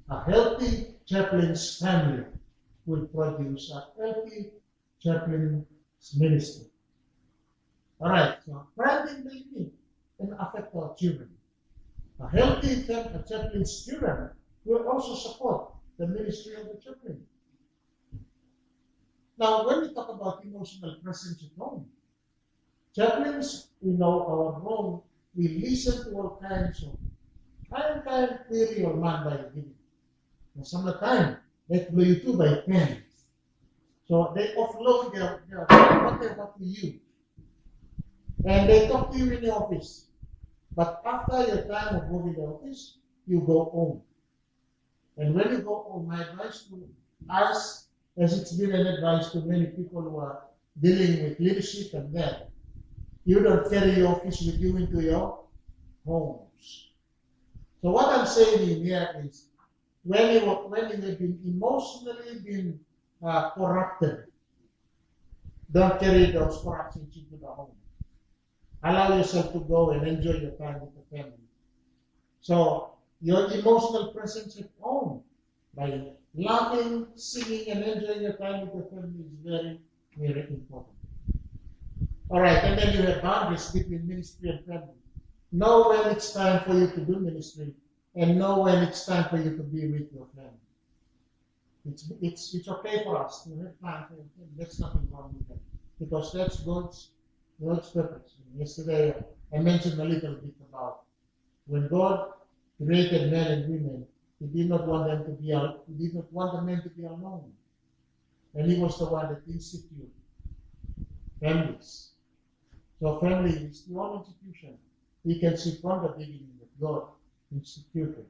A healthy chaplain's family will produce a healthy chaplain's ministry. All right, so parenting maybe can affect our children. A healthy chaplain's children will also support the ministry of the chaplain. Now, when we talk about emotional presence at home, chaplains, we know our role, we listen to all kinds of kind query or man by giving. And some of the time, they blow you too by pen. So they offload their whatever to you. And they talk to you in the office. But after your time of moving the office, you go home. And when you go home, my advice to us, as it's been an advice to many people who are dealing with leadership and that, you don't carry your office with you into your homes. So what I'm saying in here is, when you have been emotionally corrupted, don't carry those corruptions into the home. Allow yourself to go and enjoy your time with the family. So your emotional presence at home, by laughing, singing, and enjoying your time with the family is very, very important. All right, and then you have boundaries between ministry and family. Know when it's time for you to do ministry, and know when it's time for you to be with your family. It's okay for us to have time for your family. There's nothing wrong with that, because that's God's purpose. Yesterday, I mentioned a little bit about when God created men and women, He did not want them to be He did not want the men to be alone, and He was the one that instituted families. So family is the only institution we can see from the beginning that God instituted.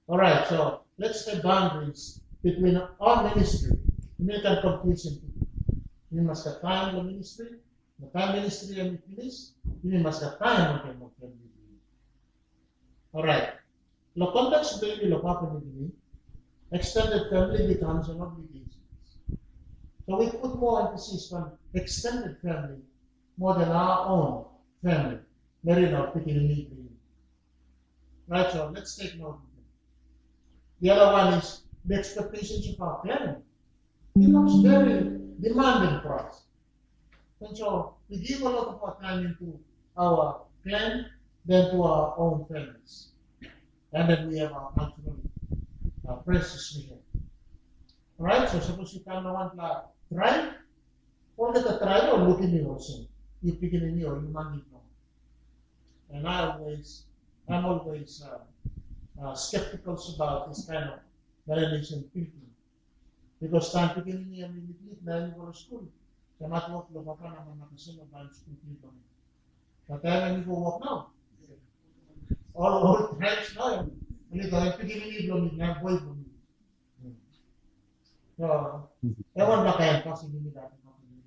All right, so let's set boundaries between our ministry. You may have confusion. You must have time in the ministry. The time ministry and finish, you must have time on them. All right. The context baby lo happening, extended family becomes an obligation. So we put more emphasis on extended family more than our own family. Married or picking. Right, so let's take note of it. The other one is the expectations of our clan. It becomes very demanding for us. And so we give a lot of our time into our clan than to our own families. And then we have our cultural practices we have. Alright, so suppose you come na want la try, or let the try or look in me also. You pick in me or you manage no. And I'm always skeptical about this kind of relation thinking. Because time picking in me and we na you go to school. Sa matwalk lo pa naman nakasunod ba yung school dito. But then when you go walk now, all times now, when you go and picking in me, blooming na boy blooming. So, ewan ba kaya kasi hindi natin makinig.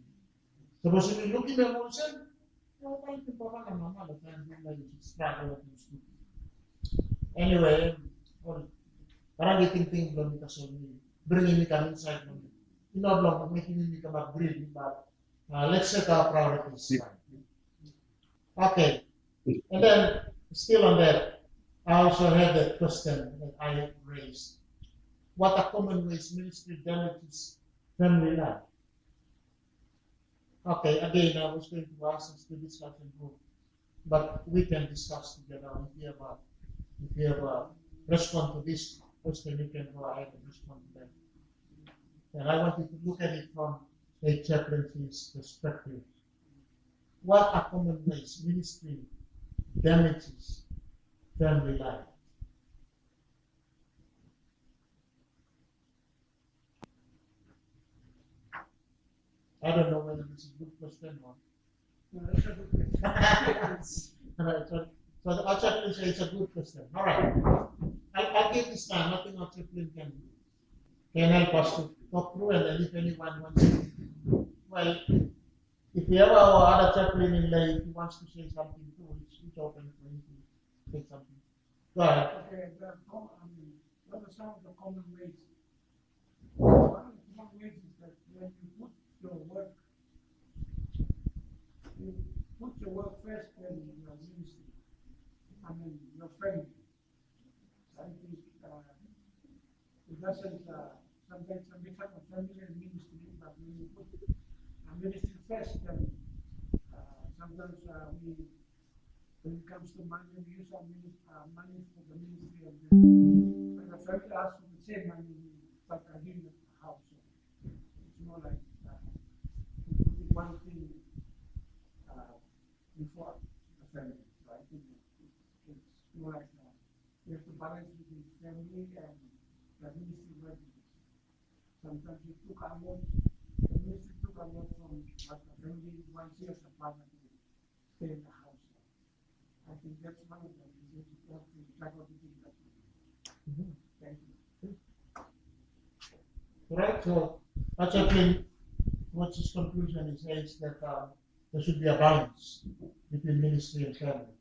Suppose if you look in the emotion, tayo pa ka na mama, but then you struggle with this. Anyway, parang iting-ting blooming kasi bringing me come inside blooming. Not long, making me come up breathing, but let's set our priorities. Okay, and then still on that, I also have that question that I raised. What are common ways ministry damages family life? Okay, again, I was going to ask us to discuss in group, but we can discuss together. If you have a response to this question, you can go ahead and respond to that. And I want you to look at it from a chaplaincy's perspective. What are common ways ministry damages family life? I don't know whether this is a good question or not. So our chaplain says it's a good question. All right. I'll give this time. Nothing our chaplain can help us to talk through, and then if anyone wants to, well, if we have our other chaplain in lay, he wants to say something too, it's open for him to say something. Go ahead. Okay, what are some of the common ways? One of the common ways is that when you put your work first in your ministry, your family. I think it doesn't, sometimes some become a family and ministry, but when you put a ministry first, then sometimes when it comes to money, we use our money for the ministry, and then when the family asks for the same money, but again, the house. It's more like putting one thing before the family. So I think it's more like you have to balance between family and the ministry work. Sometimes the ministry took a lot from what the family wants as a partner to stay in the house. I think that's one of them. You have to tackle the thing that way. Thank you. Right. So actually, what's his conclusion is that there should be a balance between ministry and family.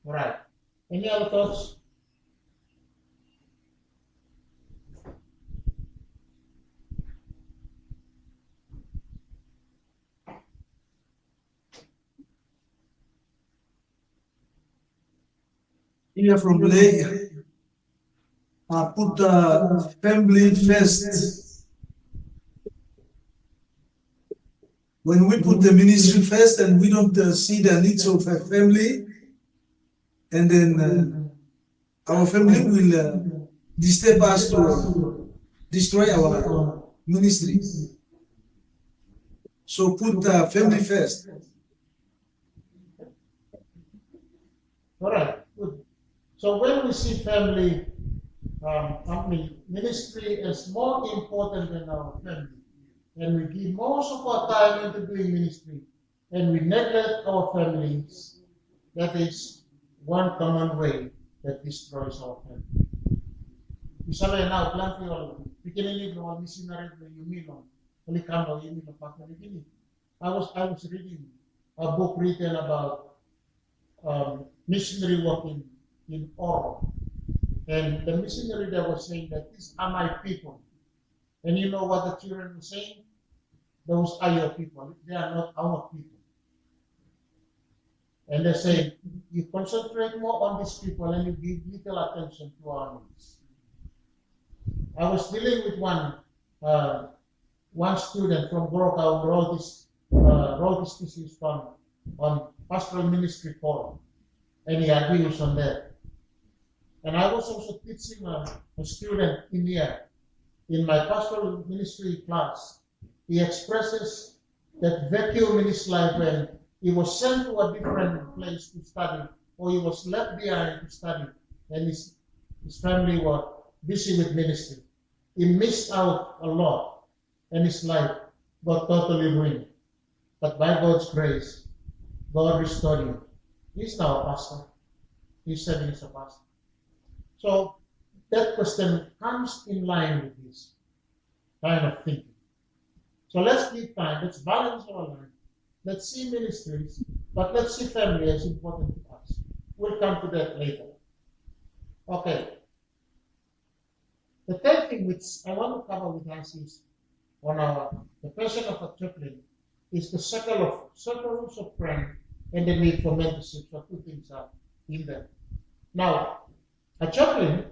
All right. Any other thoughts? Here from Lake, put the family first. When we put the ministry first and we don't see the needs of a family, and then our family will disturb us to destroy our ministry. So put the family first. All right, good. So when we see family, ministry is more important than our family, and we give most of our time into doing ministry, and we neglect our families, that is one common way that destroys our family. Misalnya now, plan ko beginning ng mga missionary na yumilong, balikan mo yumilong pa na beginning. I was reading a book written about missionary work in Oro, and the missionary there was saying that these are my people, and you know what the children were saying? Those are your people. They are not our people. And they say, you concentrate more on these people and you give little attention to our needs. I was dealing with one student from Goroka who wrote his thesis on pastoral ministry form, and he had views on that. And I was also teaching a student in here in my pastoral ministry class. He expresses that vacuum in his life when he was sent to a different place to study, or he was left behind to study, and his family were busy with ministry. He missed out a lot, and his life got totally ruined. But by God's grace, God restored him. He's now a pastor. He's serving as a pastor. So that question comes in line with this kind of thinking. So let's give time, let's balance our life, let's see ministries, but let's see family as important to us. We'll come to that later. Okay. The third thing which I want to cover with us is on the question of a chaplain is the circles of friends and the need for mentorship. So two things are in there. Now, a chaplain,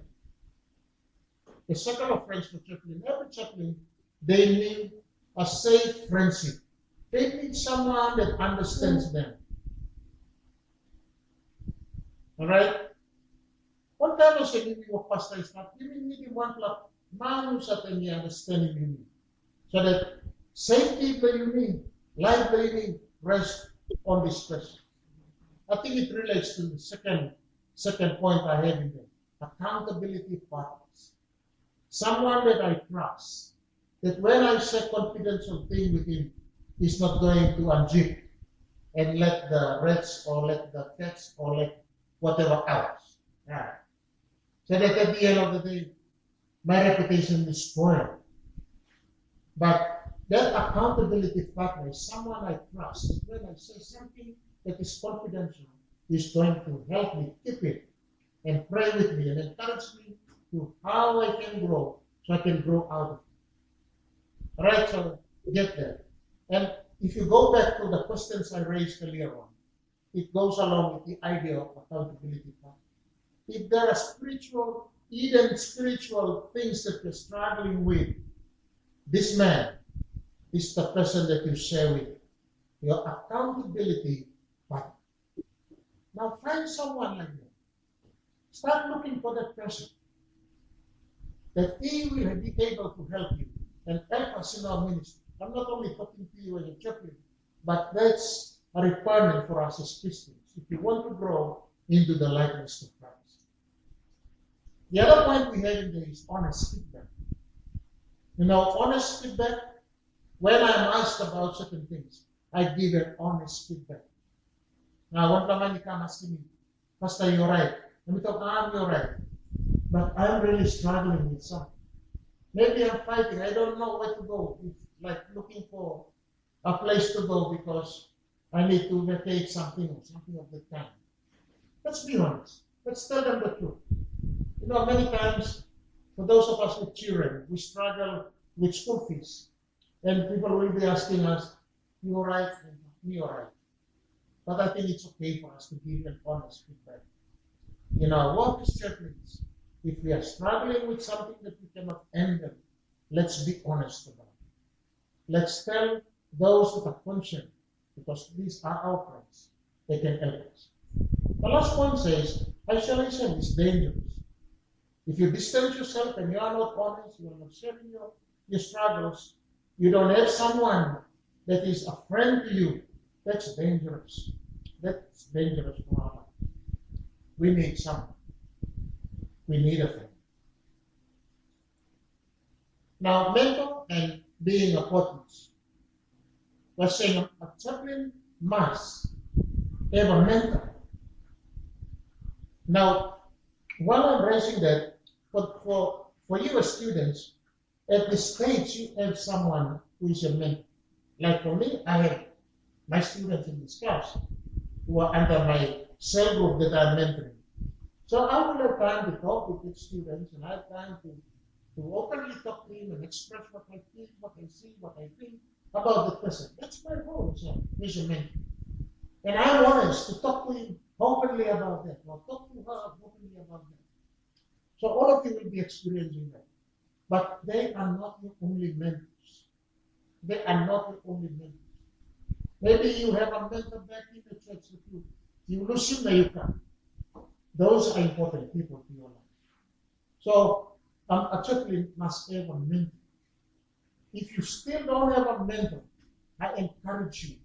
the circle of friends for chaplain, every chaplain, they need a safe friendship. They need someone that understands them. All right? One time I said, if your pastor is not giving me the one club, man who's at any understanding you need. So that safety that you need, life that you need, rest on this question. I think it relates to the second point I have in there. Accountability partners. Someone that I trust, that when I say confidential thing with him, he's not going to unzip and let the rats or let the cats or let whatever else. Yeah. So that at the end of the day, my reputation is spoiled. But that accountability partner is someone I trust. When I say something that is confidential, he's going to help me keep it and pray with me and encourage me to how I can grow so I can grow out of it. All right, so get there. And if you go back to the questions I raised earlier on, it goes along with the idea of accountability partner. If there are even spiritual things that you're struggling with, this man is the person that you share with, your accountability partner. Now find someone like that. Start looking for that person, that he will be able to help you and help us in our ministry. I'm not only talking to you as a chaplain, but that's a requirement for us as Christians if we want to grow into the likeness of Christ. The other point we have in there is honest feedback. You know, honest feedback, when I'm asked about certain things, I give an honest feedback. Now, one time you come asking me, Pastor, you're right. Let me talk, you're right. But I'm really struggling with something. Maybe I'm fighting. I don't know where to go. It's like looking for a place to go because I need to vacate something or something of that kind. Let's be honest. Let's tell them the truth. You know, many times, for those of us with children, we struggle with school fees. And people will be asking us, you're right, you're right. But I think it's okay for us to give an honest feedback. In our work as chaplains, if we are struggling with something that we cannot handle, let's be honest about it. Let's tell those with a conscience, because these are our friends. They can help us. The last point says, isolation is dangerous. If you distance yourself and you are not honest, you are not sharing your struggles, you don't have someone that is a friend to you, that's dangerous. That's dangerous for our life. We need someone. We need a friend. Now, mentor and being a partners. We're saying a chaplain must have a mentor. Now, while I'm raising that, for you as students, at this stage you have someone who is your mentor. Like for me, I have my students in this class who are under my cell group that I'm mentoring. So I will have time to talk with the students, and I have time to openly talk to them and express what I feel, what I see, what I think about the person. That's my role as a mentor. And I want us to talk to him openly about that, or talk to her openly about that. So all of you will be experiencing that. But they are not your only mentors. They are not your only mentors. Maybe you have a mentor back in the church with you. You lose him, you come. Those are important people to your life. So a chaplain must have a mentor. If you still don't have a mentor, I encourage you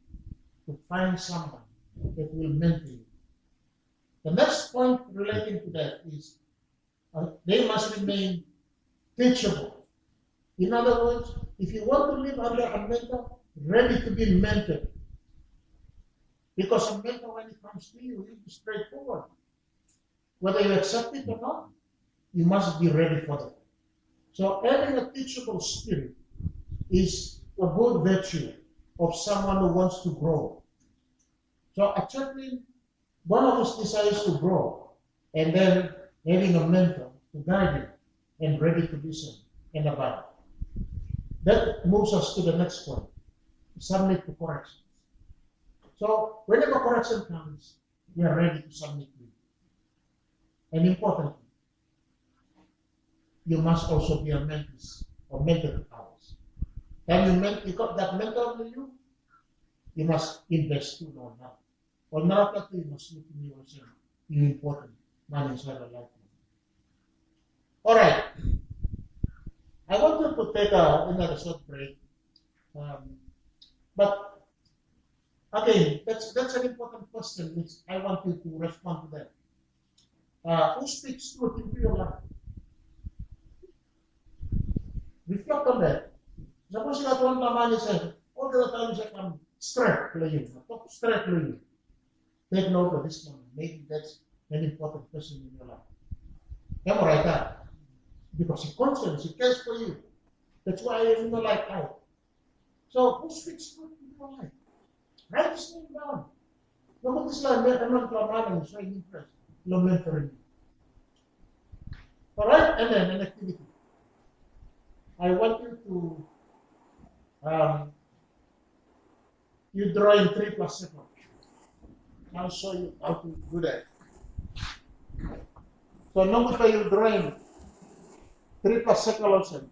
to find someone that will mentor you. The next point relating to that is they must remain teachable. In other words, if you want to live under a mentor, ready to be mentored. Because a mentor, when it comes to you, will be straightforward. Whether you accept it or not, you must be ready for that. So having a teachable spirit is a good virtue of someone who wants to grow. So a chaplain, one of his desires to grow, and then having a mentor to guide him and ready to listen and abide. That moves us to the next point, submit to corrections. So whenever correction comes, we are ready to submit to it. And importantly, you must also be a mentor or mentor to others. And you got that mentor under you, you must invest too or not. Or not that you must look in yourself. You're important. Man inside a life. All right. I wanted to take another short break. But again, that's an important question which I want you to respond to that. Who speaks truth into your life? Reflect on that. Suppose you got one man says, all the time you come straight to you, talk straight to you. Take note of this one. Maybe that's an important person in your life. Come right that. Because he concerns, he cares for you. That's why you know like out. So who speaks truth in your life? Write this name down. Look at this line, I'm not to a man and showing interest. No mentoring. All right, and then an activity. I want you to you draw in 3 plus 7. I'll show you how to do that. So number 5, you draw in 3 plus 7 also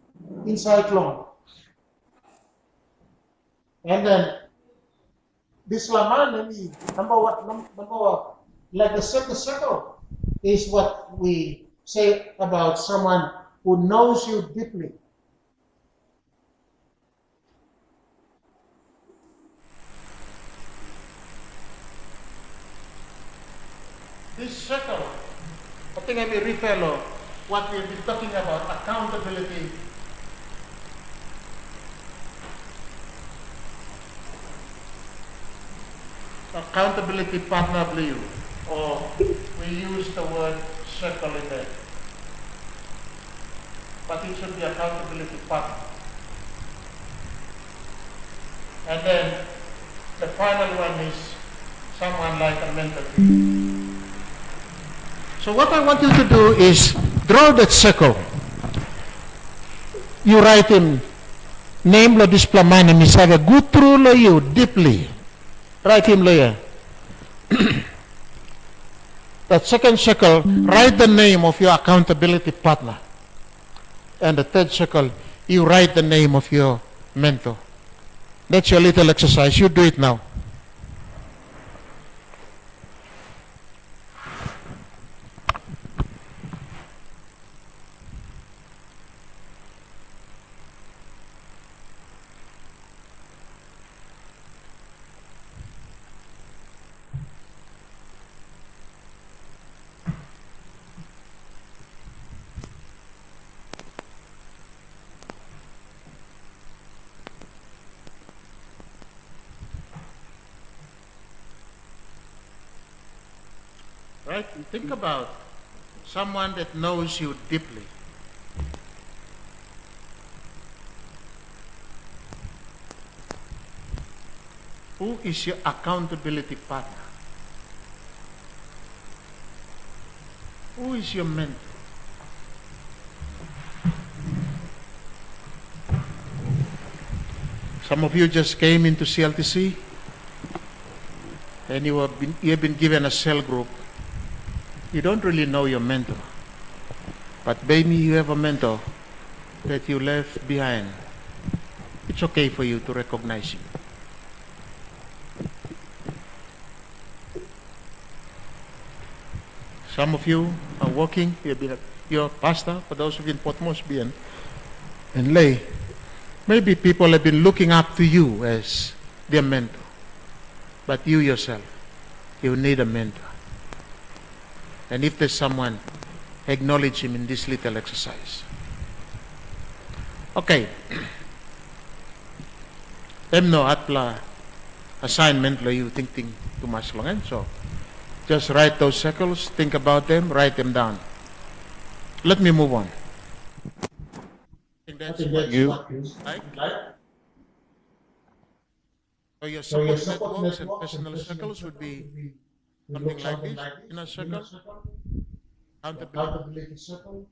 inside long. And then this laman number one, like the second circle is what we say about someone who knows you deeply. This circle, I think I may refer to what we've been talking about, accountability. Accountability partner blue, or we use the word circle in there. But it should be accountability partner. And then the final one is someone like a mentor. So what I want you to do is draw that circle. You write in name lo displaman and misaga good through lo you deeply. Write him lawyer. That second circle, write the name of your accountability partner. And the third circle, you write the name of your mentor. That's your little exercise. You do it now. Right? And think about someone that knows you deeply. Who is your accountability partner? Who is your mentor? Some of you just came into CLTC and you have been given a cell group. You don't really know your mentor, but maybe you have a mentor that you left behind, it's okay for you to recognize him. Some of you are working, you're pastor, for those of you in Port Moresby and lay. Maybe people have been looking up to you as their mentor. But you yourself, you need a mentor. And if there's someone, acknowledge him in this little exercise. Okay. Temno atla assignment lo you think too much long. So just write those circles, think about them, write them down. Let me move on. I think that's what you like. So your support networks and personal circles would be something like this. Inner circle, accountability circle,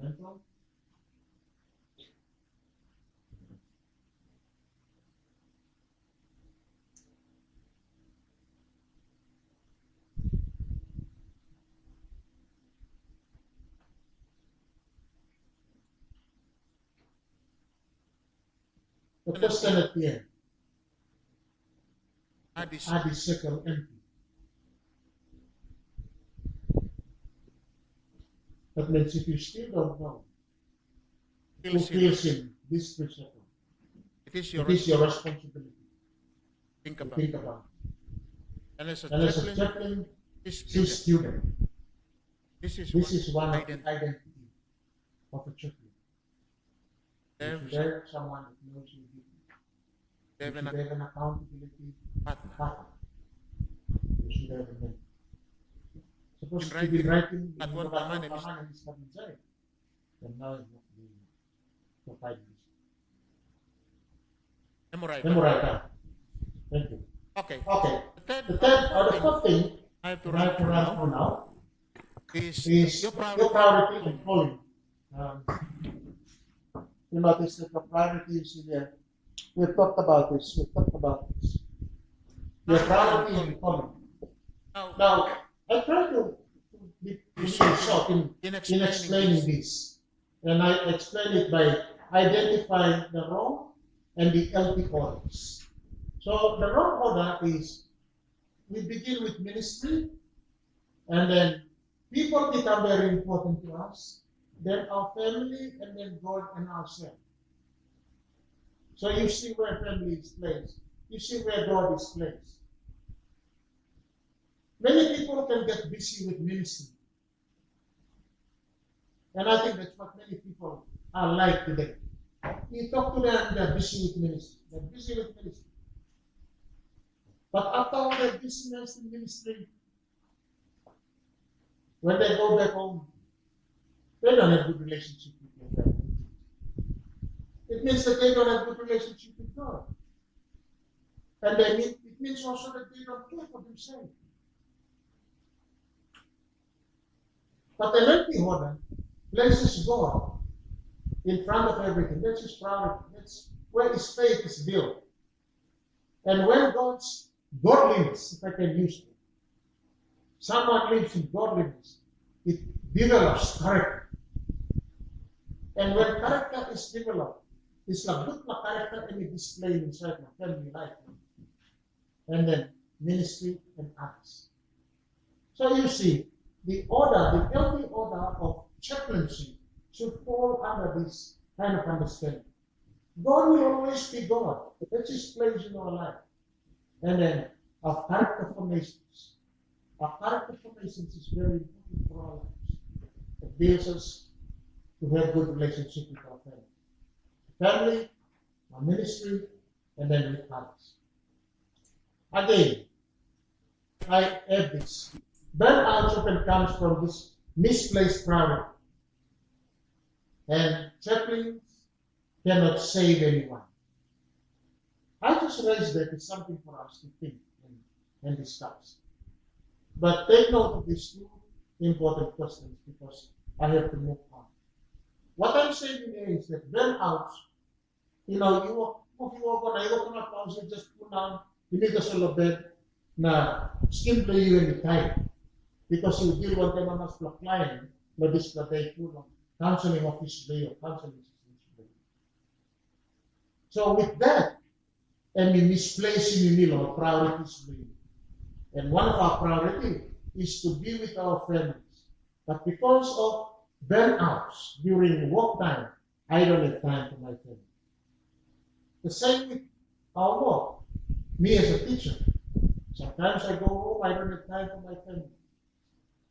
mental. The question at the end. Are the circle empty? That means if you still don't know who fills in this circle, it is your responsibility. Think about it. And as a chaplain, this student, this is one of the identity of a chaplain. There's someone that knows you deeply. They have an accountability partner. You should have a mentor. Supposed to be writing at one time is coming inside. And now it's not being provided. Memorize that. Thank you. Okay. The third or the fourth thing I have to run through now is your priority and calling. You notice that the priority is here. We've talked about this. Your priority and calling. Now, I try to be short in explaining this. And I explain it by identifying the wrong and the healthy orders. So the wrong order is we begin with ministry, and then people become very important to us, then our family, and then God and ourselves. So you see where family is placed. You see where God is placed. Many people can get busy with ministry. And I think that's what many people are like today. You talk to them, they're busy with ministry. But after all their busyness in ministry, when they go back home, they don't have good relationship with their family. It means that they don't have good relationship with God. And it means also that they don't care for themselves. But an empty order places God in front of everything. That's his priority. That's where his faith is built. And when God's godliness, if I can use it, someone lives in godliness, it develops character. And when character is developed, it's a good character and it displayed inside my family life. And then ministry and others. So you see, the healthy order of chaplaincy should fall under this kind of understanding. God will always be God. That's his place in our life. And then our character formations. Our character formations is very important for our lives. It builds us to have good relationship with our family, our ministry, and then with others. Again, I add this. Burnout often comes from this misplaced priority. And chaplains cannot save anyone. I just raised that as something for us to think and discuss. But take note of these two important questions because I have to move on. What I'm saying here is that burnouts, you just put down, you need a solo bed, na skin play you in the time. Because you deal with them as the client, na display tulong. counseling officially or counseling officially. So with that, and in misplacing in our priorities, and one of our priorities is to be with our families. But because of burnouts during work time, I don't have time for my family. The same with our work. Me as a teacher, sometimes I go home, I don't have time for my family.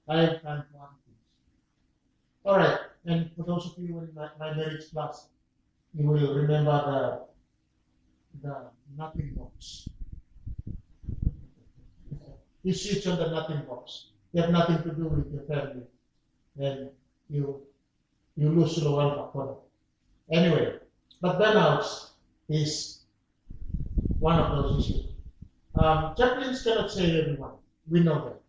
I have time for other things. All right, and for those of you in my marriage class, you will remember the nothing box. You switch on the nothing box. You have nothing to do with your family, and you lose the world. Anyway, but burnouts is one of those issues. Chaplains cannot save everyone. We know that.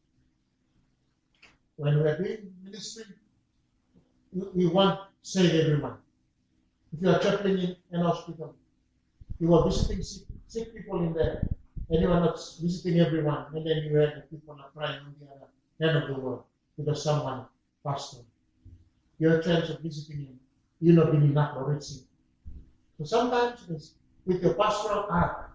When we are doing ministry, we want to save everyone. If you are chaplain in an hospital, you are visiting sick people in there, and you are not visiting everyone, and then you have the people are crying on the other end of the world because someone passed on. Your chance of visiting him, you not been enough already. So sometimes with your pastoral heart,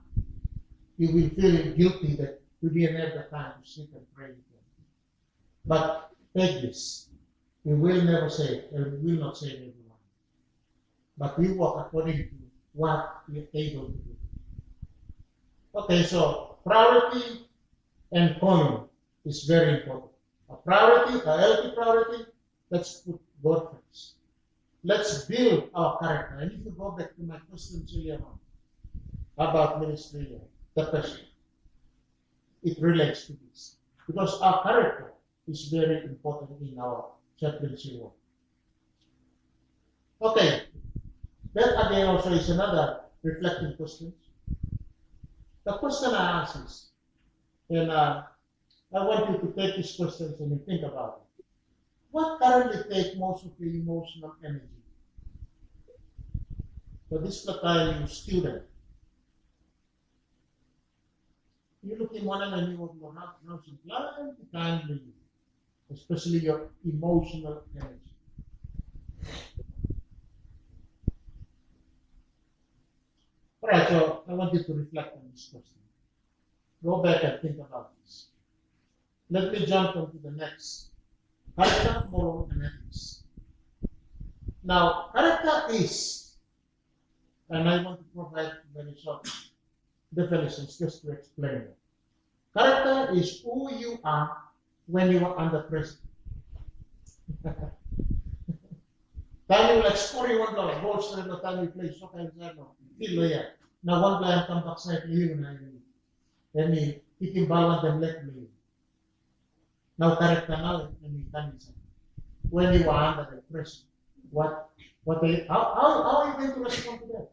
you will feel guilty that you didn't have the time to sit and pray with them. But take this, we will never save, and we will not save everyone. But we work according to what we are able to do. Okay, so priority and calling is very important. A priority, a healthy priority, let's put God first. Let's build our character. And if you go back to my question earlier on about ministry, the question, it relates to this. Because our character is very important in our chaplaincy work. Okay, that again also is another reflecting question. The question I ask is, and I want you to take these questions and think about it. What currently takes most of your emotional energy? So this time you student. You look in one and you will have plenty time, especially your emotional energy. All right, so I want you to reflect on this question. Go back and think about this. Let me jump into the next. Character, moral, and ethics. Now, character is, and I want to provide very short definitions just to explain it. Character is who you are when you are under pressure. Time you will explore you want to go straight the time you play soccer and feel here. Now one player come back side you and he can balance them left me. Now character now and he can when you are under the pressure. How are you going to respond to that?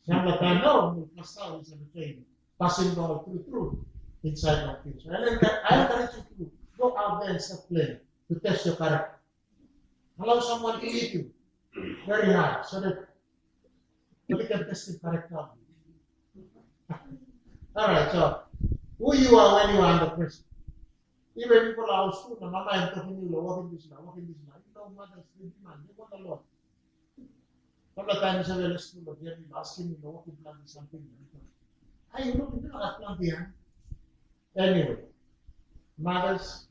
Some of the time, no, Pastor is a training. Passing ball through inside our future. And then I encourage you to go out there and start playing to test your character. Allow someone to hit you very hard so that you can test your character. All right, so who you are when you are under pressure. Even people are out school, Mama, I'm talking to you, walking this now. You know, mother's man, they want a lot. All the time, I was school, they are asking me, what you plan something. I look into that plan here. Anyway, mothers,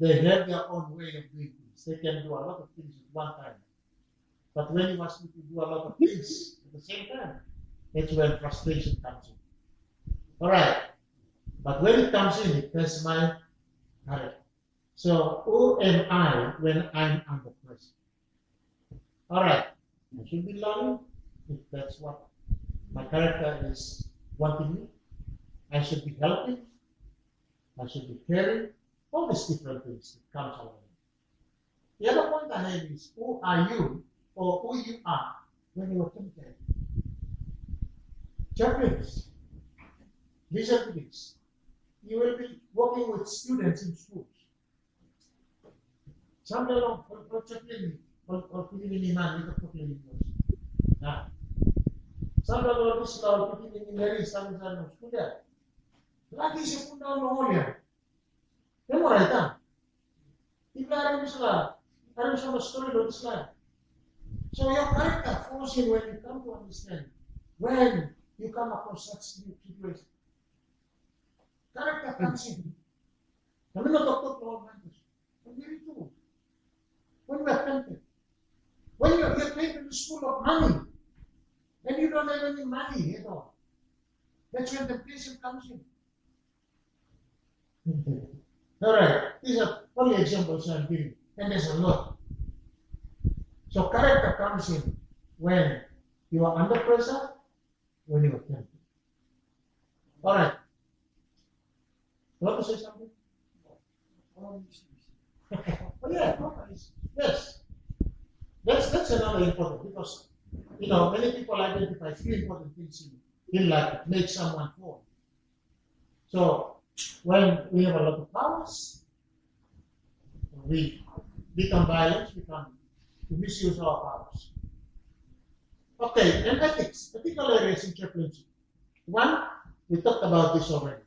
they have their own way of doing things. They can do a lot of things at one time. But when you ask me to do a lot of things at the same time, that's when frustration comes in. All right. But when it comes in, it tests my character. So, who am I when I'm under pressure? All right. I should be loving if that's what my character is wanting me. I should be helping. I should be caring. All these different things that comes along. The other point I have is who are you or who you are when you are tempted. Chaplains, listen to this. You will be working with students in schools. Some along for chaplain or piliin man ito po piliin mo. Nah, some along this law piliin ni Mary sa mga school. Lagi siya punta ng yan. Memorize If you are in Islam, I am from a story of Islam. So your character falls in when you come to understand, when you come across such situation. Character comes in. Kami natutok Lord Mantis. And very true. When we are tempted, when you are paid in the school of money, and you don't have any money at all, that's when temptation comes in. All right, these are only examples I'm giving, and there's a lot. So character comes in when you are under pressure, when you are tempted. All right. You want to say something? Oh yeah, yes. That's another important, because many people identify three important things in life that make someone fall. So when we have a lot of powers, we become violent, we misuse our powers. Okay, and ethics, ethical areas in chaplaincy. One, we talked about this already.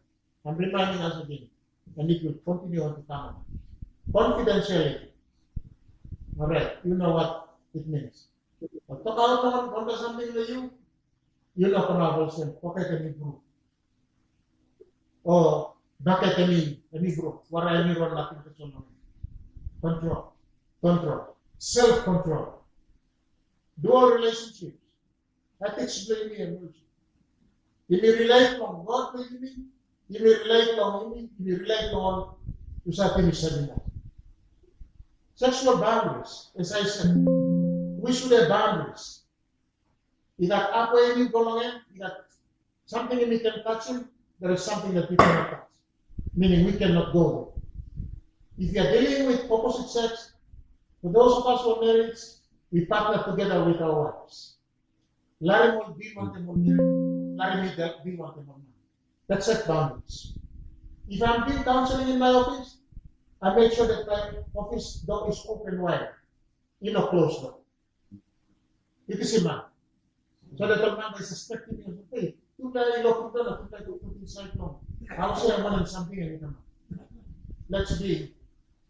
I'm reminding us again, and it will continue on to come on. Confidentiality. All right, you know what it means. Pag totoo naman something to you, you know kung okay kami improve. O bakit kami improve? Wala mayroon natin kasunod. Control. Self-control. Dual relationships. Ethics, blaming, and mercy. If you rely on God blaming, if you rely on Him, if you rely on usatin isa mo. Sexual boundaries, as I said, we should have boundaries. If that ako yung golongan, if that something we can touch him, there is something that we cannot touch. Meaning we cannot go there. If you are dealing with opposite sex, for those of us who are married, we partner together with our wives. Larry will be one thing on me, Larry will be one thing on me. That's set boundaries. If I'm doing counseling in my office, I make sure that my office door is open wide, closed door. It is a man. So that the man is suspecting me, hey, you guys lock it down, you guys put inside long. I'll say I wanted something and come. Let's be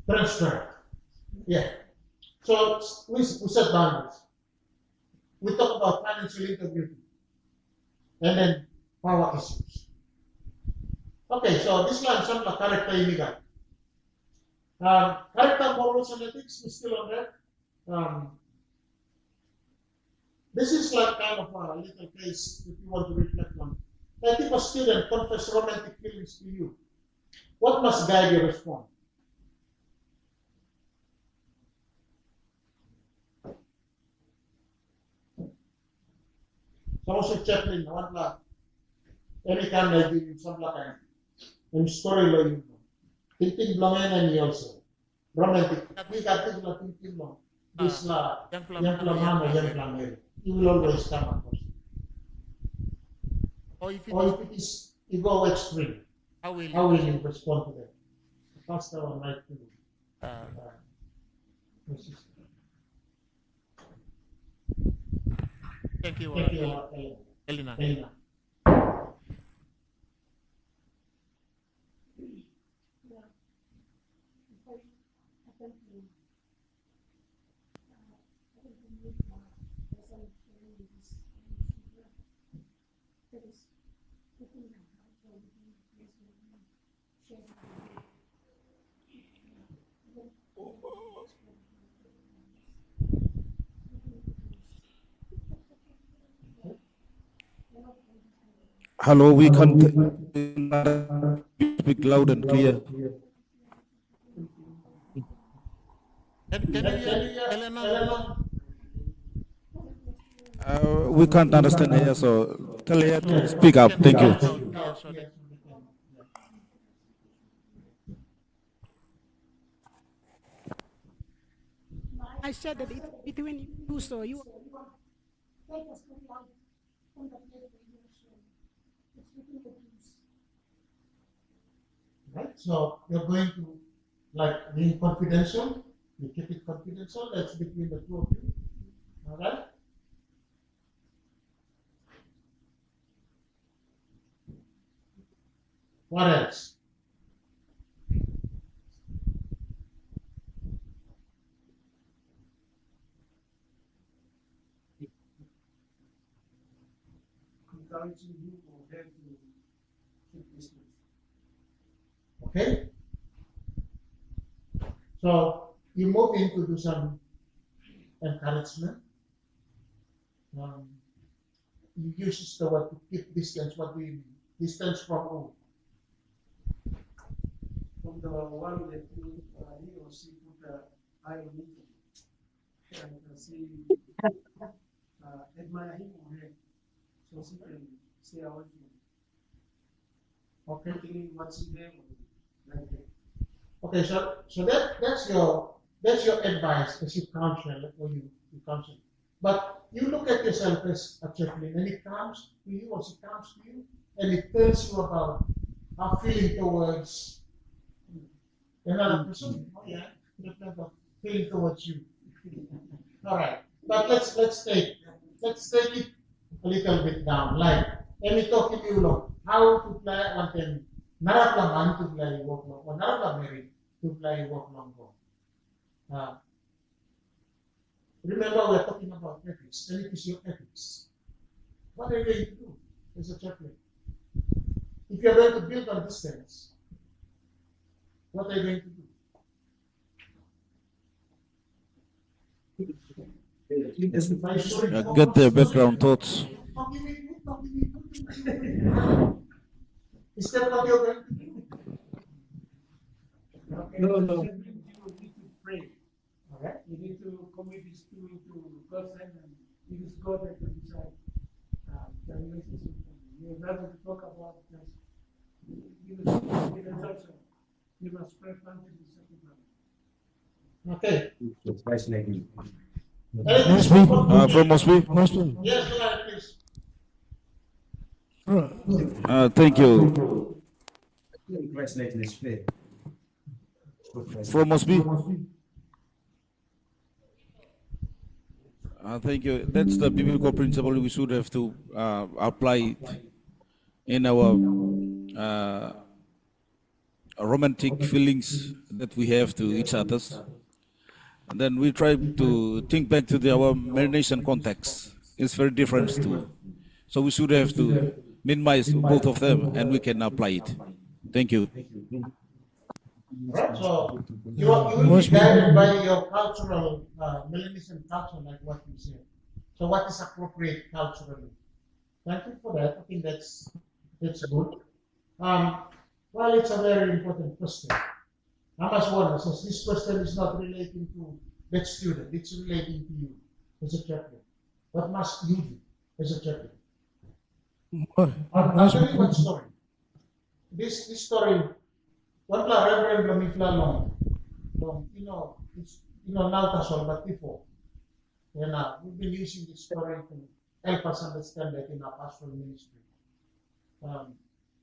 transparent. Yeah. So we set boundaries. We talk about financial integrity. And then power issues. Okay, so this line, some character illegal. Character, morals, and ethics, we're still on that. This is like kind of a little case if you want to reflect on. That if a student confess romantic feelings to you, what must guide your response? So si Chaplain, one lang. Anytime I give him some like yung story lo yun. Tinting blangan niya also. Romantic. We got this la tinting long. This la, yang plamano, yang plamero. You will always come across. Or if it is, you go extreme, how will you respond to that? The pastor would like to Thank you, Elena. Hello, we can't speak loud and clear. Can you hear Elena? We can't understand her, so tell her to speak up. Thank you. I said that it's between you, so you. Right? So you're going to be confidential. You keep it confidential. That's between the two of you. All right? What else? encouraging you or her to keep this move. Okay? So you move in to do some encouragement. You use the word to keep distance. What do you mean? Distance from who? From the one that he or she put eye on it. And she admire him or her. So she can stay away from him. Okay. Thinking what she did like that. Okay, so that's your advice as you counsel or you counsel. But you look at yourself as a chaplain, and it comes to you or she comes to you, and it tells you about her feeling towards another person. Oh yeah, definitely feeling towards you. All right, but let's take it a little bit down. Like, let me talk to you long. How to play one thing. Naraplaman to play work long, or Naraplameri to play work long. Remember, we're talking about ethics, and it is your ethics. What are you going to do as a chaplain? If you're going to build on distance, what are you going to do? Get the background thoughts. Is that what you're going to do? No. You need to pray. Okay. You need to commit this to God's hand, and it is God that will decide the relationship. You have to talk about this. You must pray for the second one. Okay. From Mosby. Yes, go ahead, please. Thank you. From Mosby. Thank you. That's the biblical principle we should have to apply it in our romantic feelings that we have to each other. And then we try to think back to our marination context. It's very different too. So we should have to minimize both of them, and we can apply it. Thank you. Right, so you will be guided by your cultural, Melanesian culture, like what you said. So what is appropriate culturally? Thank you for that. I think that's good. Well, it's a very important question. I must warn, since this question is not relating to that student, it's relating to you as a chaplain. What must you do as a chaplain? I'll tell you one story. This story, one Reverend Lamifla long, it's now casual, but before. And we've been using this story to help us understand that in our pastoral ministry.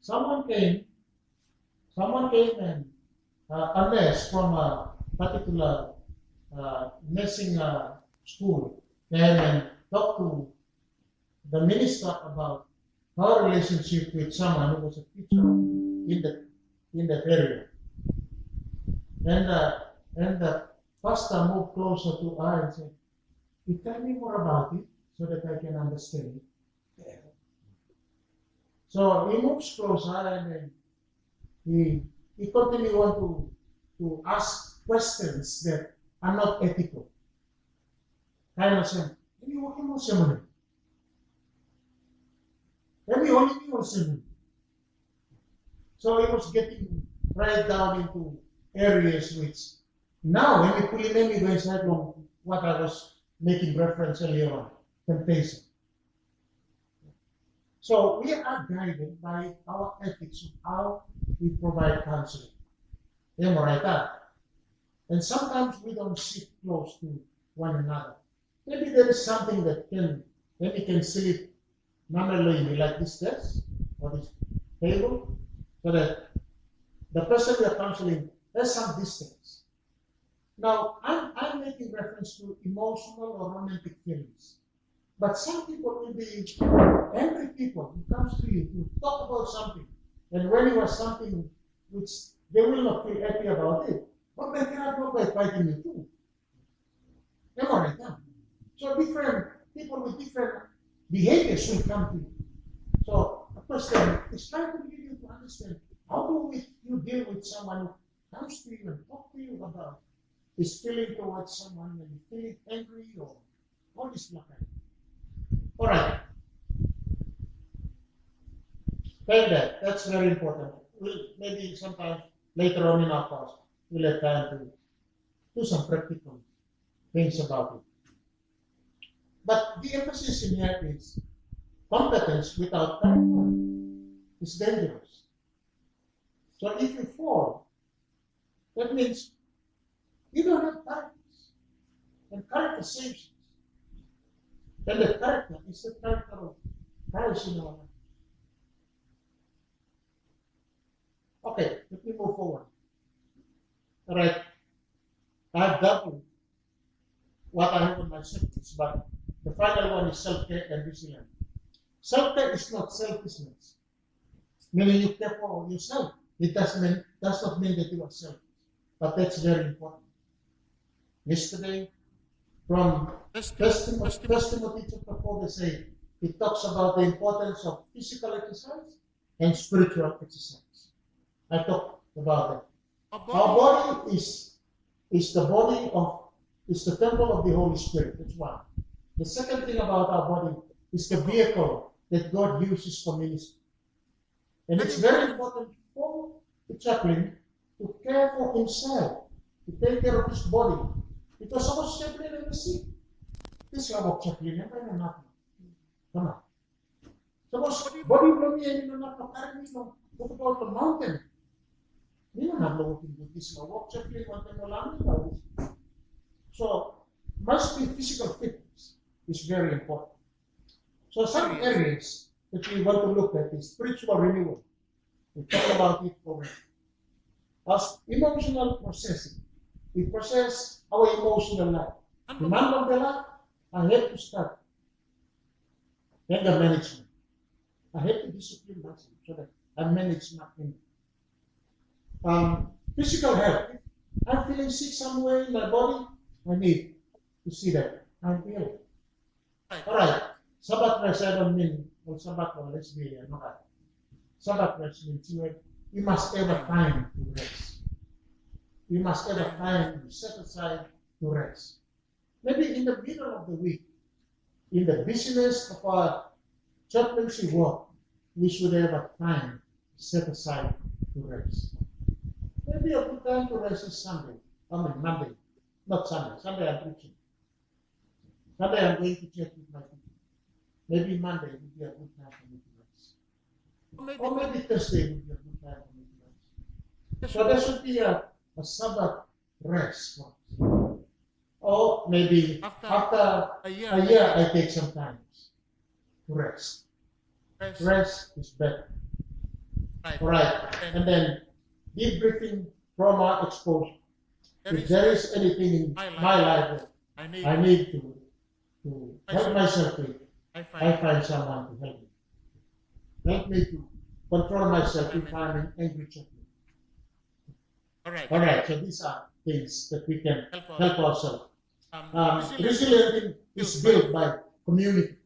Someone came and a nurse from a particular nursing school came and talked to the minister about her relationship with someone who was a teacher in that area. And the pastor moved closer to her and said, "You tell me more about it so that I can understand it." So he moves closer and then he continues on to ask questions that are not ethical. Kind of saying, so he was getting right down into areas which now when we pull in them, inside what I was making reference earlier on, temptation. So we are guided by our ethics of how we provide counseling. Am I right? And sometimes we don't sit close to one another. Maybe there is something that we can sit normally like this desk or this table, so that the person we are counseling has some distance. Now, I'm making reference to emotional or romantic feelings. But some people will be angry people who comes to you to talk about something. And when it was something which they will not feel happy about it, but they cannot go by fighting you too. Am I right? So different people with different behaviors will come to you. So question is trying to get you to understand how you deal with someone who comes to you and talk to you about his feeling towards someone and feeling angry or all this like that. All right. Take that. That's very important. We'll maybe sometime later on in our class we'll have time to do some practical things about it. But the emphasis in here is competence without character is dangerous. So if you fall, that means you don't have characters. And character saves you. And the character is the character of Christ in our life. Okay, let me move forward. All right. I've doubled what I have on my sentence, but the final one is self-care and resilience. Self-care is not selfishness, meaning you care for yourself. It does not mean that you are selfish, but that's very important. Yesterday, from Testimony chapter 4, they say it talks about the importance of physical exercise and spiritual exercise. I talked about that. Our body is the temple of the Holy Spirit. That's one. The second thing about our body is the vehicle that God uses for ministry. And it's very important for the chaplain to care for himself, to take care of his body. Because suppose chaplain never sick. This love of chaplain, never know nothing. Come on. Suppose body blooming and you not carry me from about the mountain. You don't have to do this love of chaplain, one time along. So must be physical fitness is very important. So some areas that we want to look at is spiritual renewal. We talk about it already. As emotional processing, we process our emotional life. The man of the life, I have to start anger management. I have to discipline myself so that I manage my anger. Physical health. If I'm feeling sick somewhere in my body, I need to see that I'm ill. All right. Sabbath rest, I don't mean, well, Sabbath, well, let's be here. No, right. Sabbath rest means you must have a time to rest. You must have a time to set aside to rest. Maybe in the middle of the week, in the busyness of our chaplaincy work, we should have a time set aside to rest. Maybe a good time to rest is Sunday. Monday. Not Sunday. Sunday I'm preaching. Sunday I'm going to check with my people. Maybe Monday would be a good time for me to rest. Or maybe Thursday would be a good time for me to rest. So there should be a Sabbath rest. Or maybe after a year I take some time to rest. Rest is better. Right. And then deep breathing, trauma exposure. If there is anything in my life that I need to help myself with, I find someone to help me. Help me to control myself if I'm an angry chaplain. All right, so these are things that we can help ourselves. Resilience is built by community.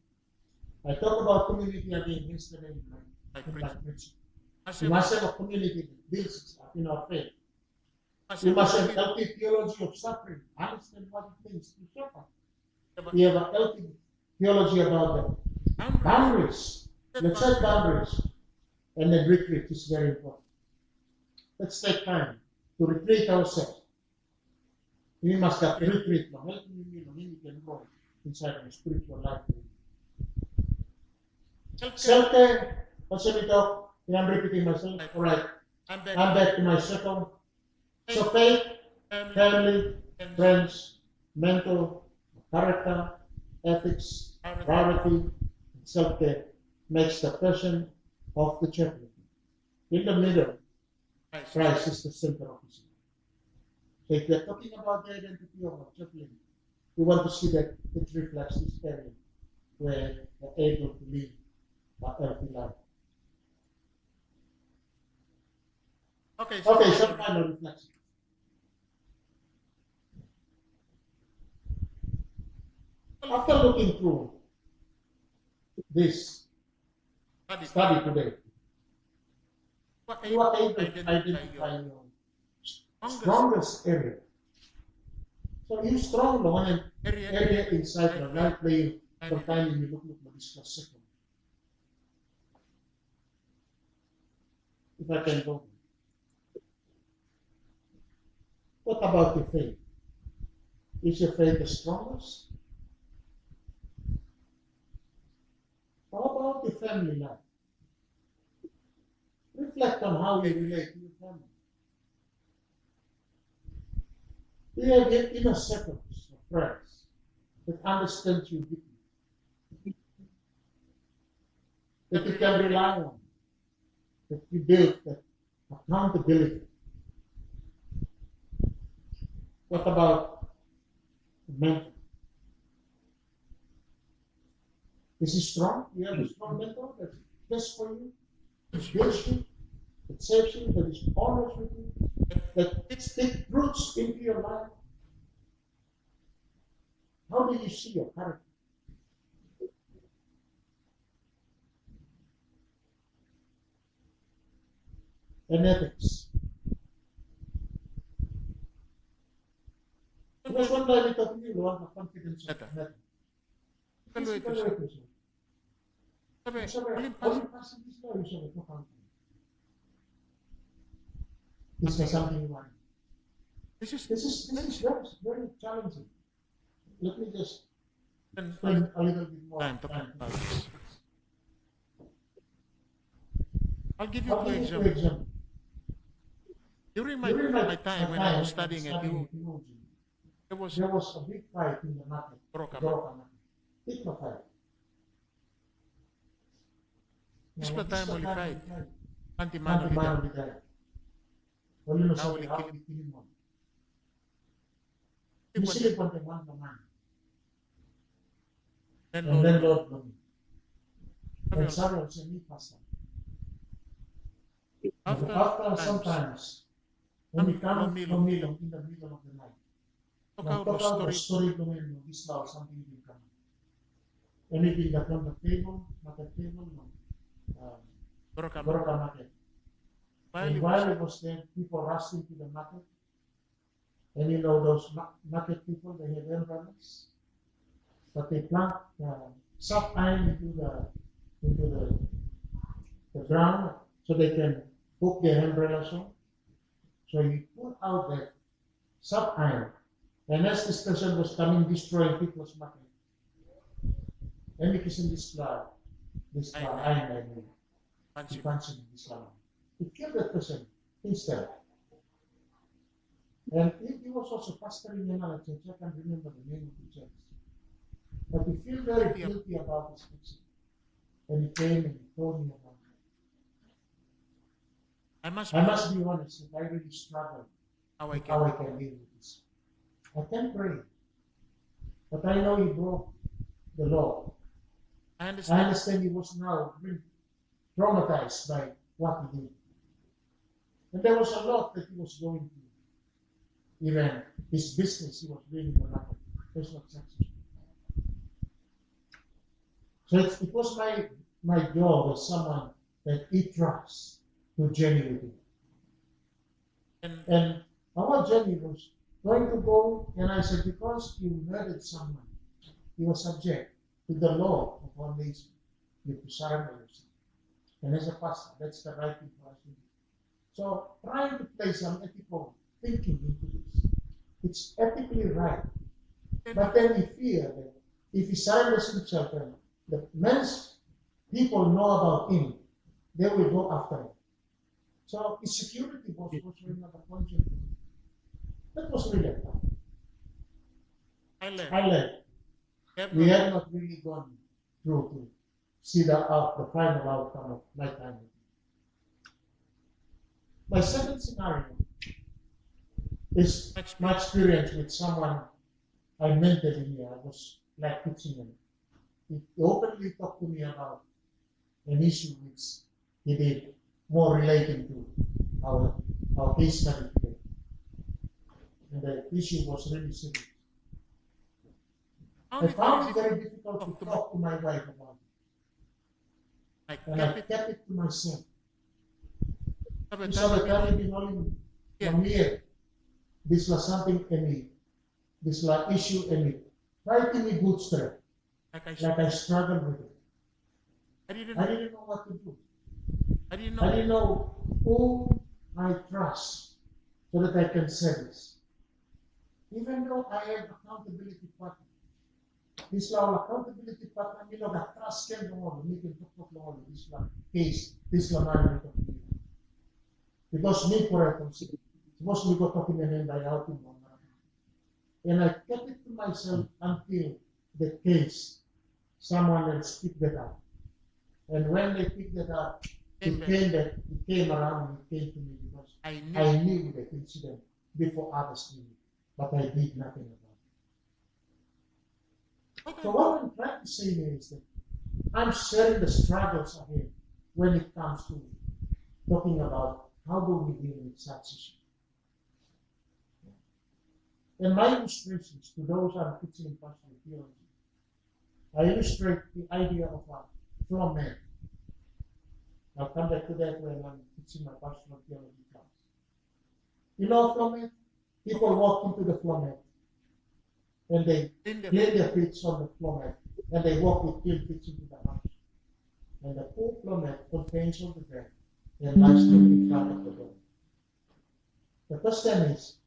I talked about community again yesterday in my preaching. We must have a community that builds us up in our faith. We must have a healthy theology of suffering. Understand what it means to suffer. We have a healthy theology about the boundaries. Let's set boundaries. And then retreat is very important. Let's take time to retreat ourselves. We must have a retreat now. Help me, we can grow inside of the spiritual life. Self-care, also we talk, and I'm repeating myself. All right, I'm back to my circle. So faith, family, friends, mental, character, ethics, priority, self-care makes the person of the chaplain. In the middle, Christ is the center of his life. So if we're talking about the identity of a chaplain, we want to see that it reflects this area where they're able to live a healthy life. Okay, some final reflection. After looking through this, study today. What You are able to identify identify your your strongest area. So you strong one area inside your life where you sometimes you look at this for a second. If I can go. What about your faith? Is your faith the strongest? How about your family life? Reflect on how you relate to your family. Do you have your inner circles of friends that understand you deeply? That you can rely on? That you build that accountability? What about the mentor? Is he strong? You have a strong mentor that's just for you, that builds you, that saves you, that is always with you, that takes roots into your life. How do you see your character? And ethics. Because one day we talk to you, Lord, the confidence of ethics. This is something you want. This is very challenging. Let me just spend a little bit more time about this. I'll give you two examples. During my time when I was studying at UOG, there was a big fight in the market. Big fight. This time only fight. Anti-man only died. Now only kill him. You see what they want the man. And then Lord money. And someone said me pastor. After sometimes when we come from in the middle of the night. Talk out the story to me, this now something will come. Anything that on the table, not the table, no. Broka market. And while it was there, people rushed into the market. And you know those market people, they have umbrellas. But they plant soft iron into the ground so they can hook their umbrellas on. So you pull out that soft iron. And as this person was coming, destroying people's market, and because in this iron, punching this iron, it killed that person instantly. And he was also pastoring another church. I can't remember the name of the church. But he felt very guilty about his action. And he came and he told me about it. I must be honest, that I really struggle how I can deal with this. I can pray, but I know he broke the law. I understand he was now traumatized by what he did. And there was a lot that he was going through. Even his business, he was doing in the market, was not successful. So it was my job as someone that he trusts to journey with him. And our journey was going to go, and I said, because you murdered someone, you are subject to the law of our nation. You have to surrender yourself. And as a pastor, that's the right thing for us to do. So trying to place some ethical thinking into this. It's ethically right. But then we fear that if he surrenders himself and the men's people know about him, they will go after him. So his security was another point. That was really tough. I learned. We have not really gone through to see the final outcome of my time. My second scenario is my experience with someone I mentored in here. I was like teaching him. He openly talked to me about an issue which he did more relating to our case study today. And the issue was really serious. I found it very difficult to talk to my wife about it. and I kept it to myself. Sabi kami binolin mamiyet, this was something any, this was issue any, right in the bootstrap, like I struggled with it. I didn't know what to do. I didn't know who I trust so that I can say this. Even though I have accountability partner, this law accountability partner, you know, that trust can go on, you can talk on this case, this law. Because me, for example, mostly go talking and by out in one. And I kept it to myself until the case, someone else picked it up. And when they picked it up, it came around and it came to me because I knew the incident before others knew it, but I did nothing about it. So what I'm trying to say here is that I'm sharing the struggles ahead when it comes to talking about how do we deal with such issues. And my illustrations to those who are teaching in pastoral theology, I illustrate the idea of a floor man. I'll come back to that when I'm teaching my pastoral theology class. You know, floor man? People walk into the floor mat and they lay their feet on the floor mat and they walk with clean feet into the house. And the full floor mat contains all the bread and lies in front of the door. The question is,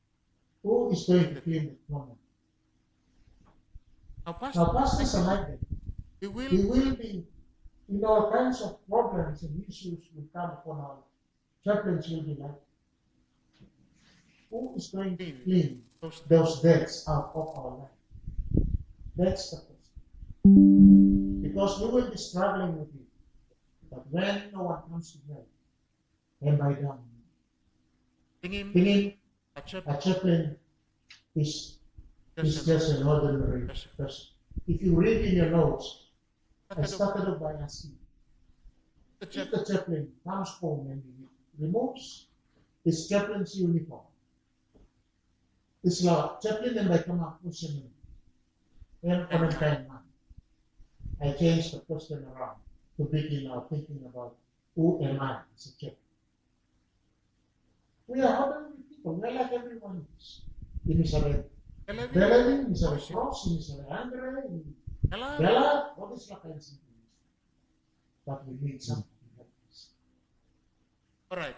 who is going to clean the floor mat? Now, pastors are like that. We will be, all kinds of problems and issues will come upon our chaplains will be like, who is going to clean those debts out of our life? That's the question. Because we will be struggling with it. But when no one comes to help, and by them, thinking a chaplain is just an ordinary person. If you read in your notes, I started off by asking, if the chaplain comes home and he removes his chaplain's uniform, his chaplain and I come up with and quarantine man. I changed the question around to begin now thinking about who am I as a chaplain. We are ordinary people, we're like everyone else. In Israel, Bellamy, in Israel Cross, in Israel Andre, in Bella, all these kinds of things. But we need something to help us.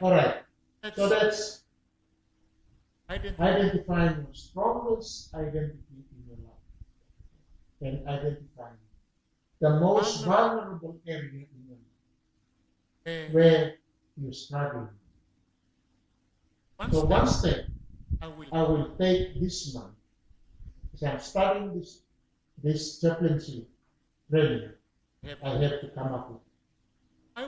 All right. So that's identifying your strongest identity in your life and identifying the most vulnerable area in your life where you're struggling. So one step I will take this month, because I'm starting this chaplaincy training, I have to come up with.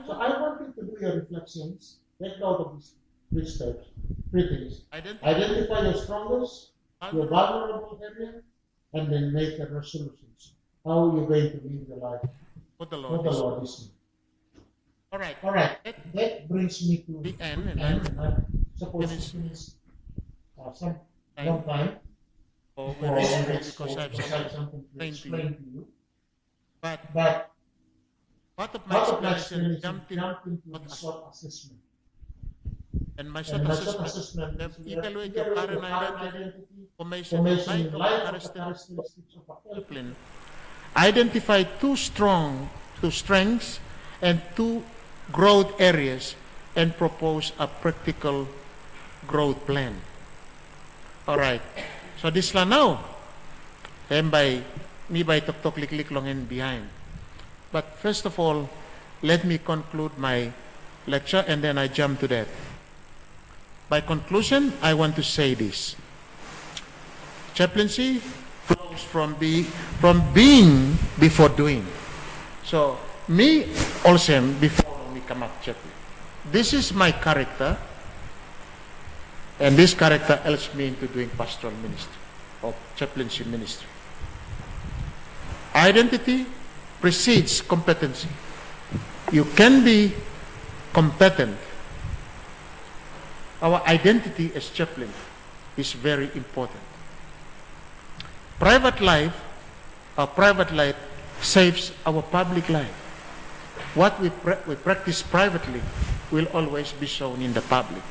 So I want you to do your reflections, take note of these 3 steps, 3 things. Identify your strongest, your vulnerable area, and then make a resolution. How you're going to live your life for the Lord this month. All right. That brings me to the end, and I'm supposed to finish some long time. Because I have something to explain to you. But part of my explanation is jumped into the SWOT assessment. And my SWOT assessment evaluate your current identity, formation in life, characteristics of a chaplain. Identify 2 strengths and 2 growth areas and propose a practical growth plan. All right. So this lang now. And by tok lik long and behind. But first of all, let me conclude my lecture and then I jump to that. By conclusion, I want to say this. Chaplaincy flows from being before doing. So me also before me come up chaplain. This is my character, and this character helps me into doing pastoral ministry or chaplaincy ministry. Identity precedes competency. You can be competent. Our identity as chaplain is very important. Private life saves our public life. what we practice privately will always be shown in the public.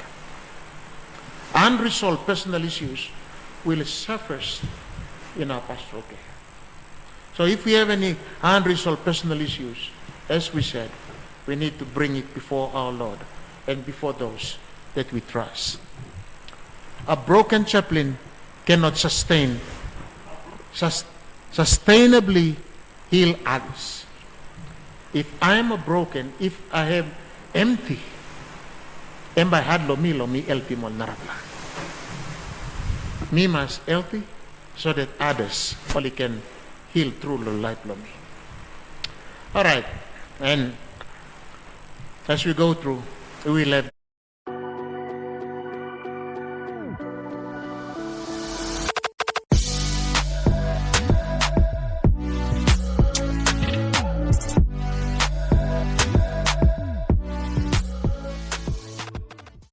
Unresolved personal issues will surface in our pastoral care. So if we have any unresolved personal issues, as we said, we need to bring it before our Lord and before those that we trust. A broken chaplain cannot sustainably heal others. If I am if I am empty, emba hadlo mi elti mol narapla. Me must healthy so that others only can heal through the life lo me. All right, and as we go through, we will have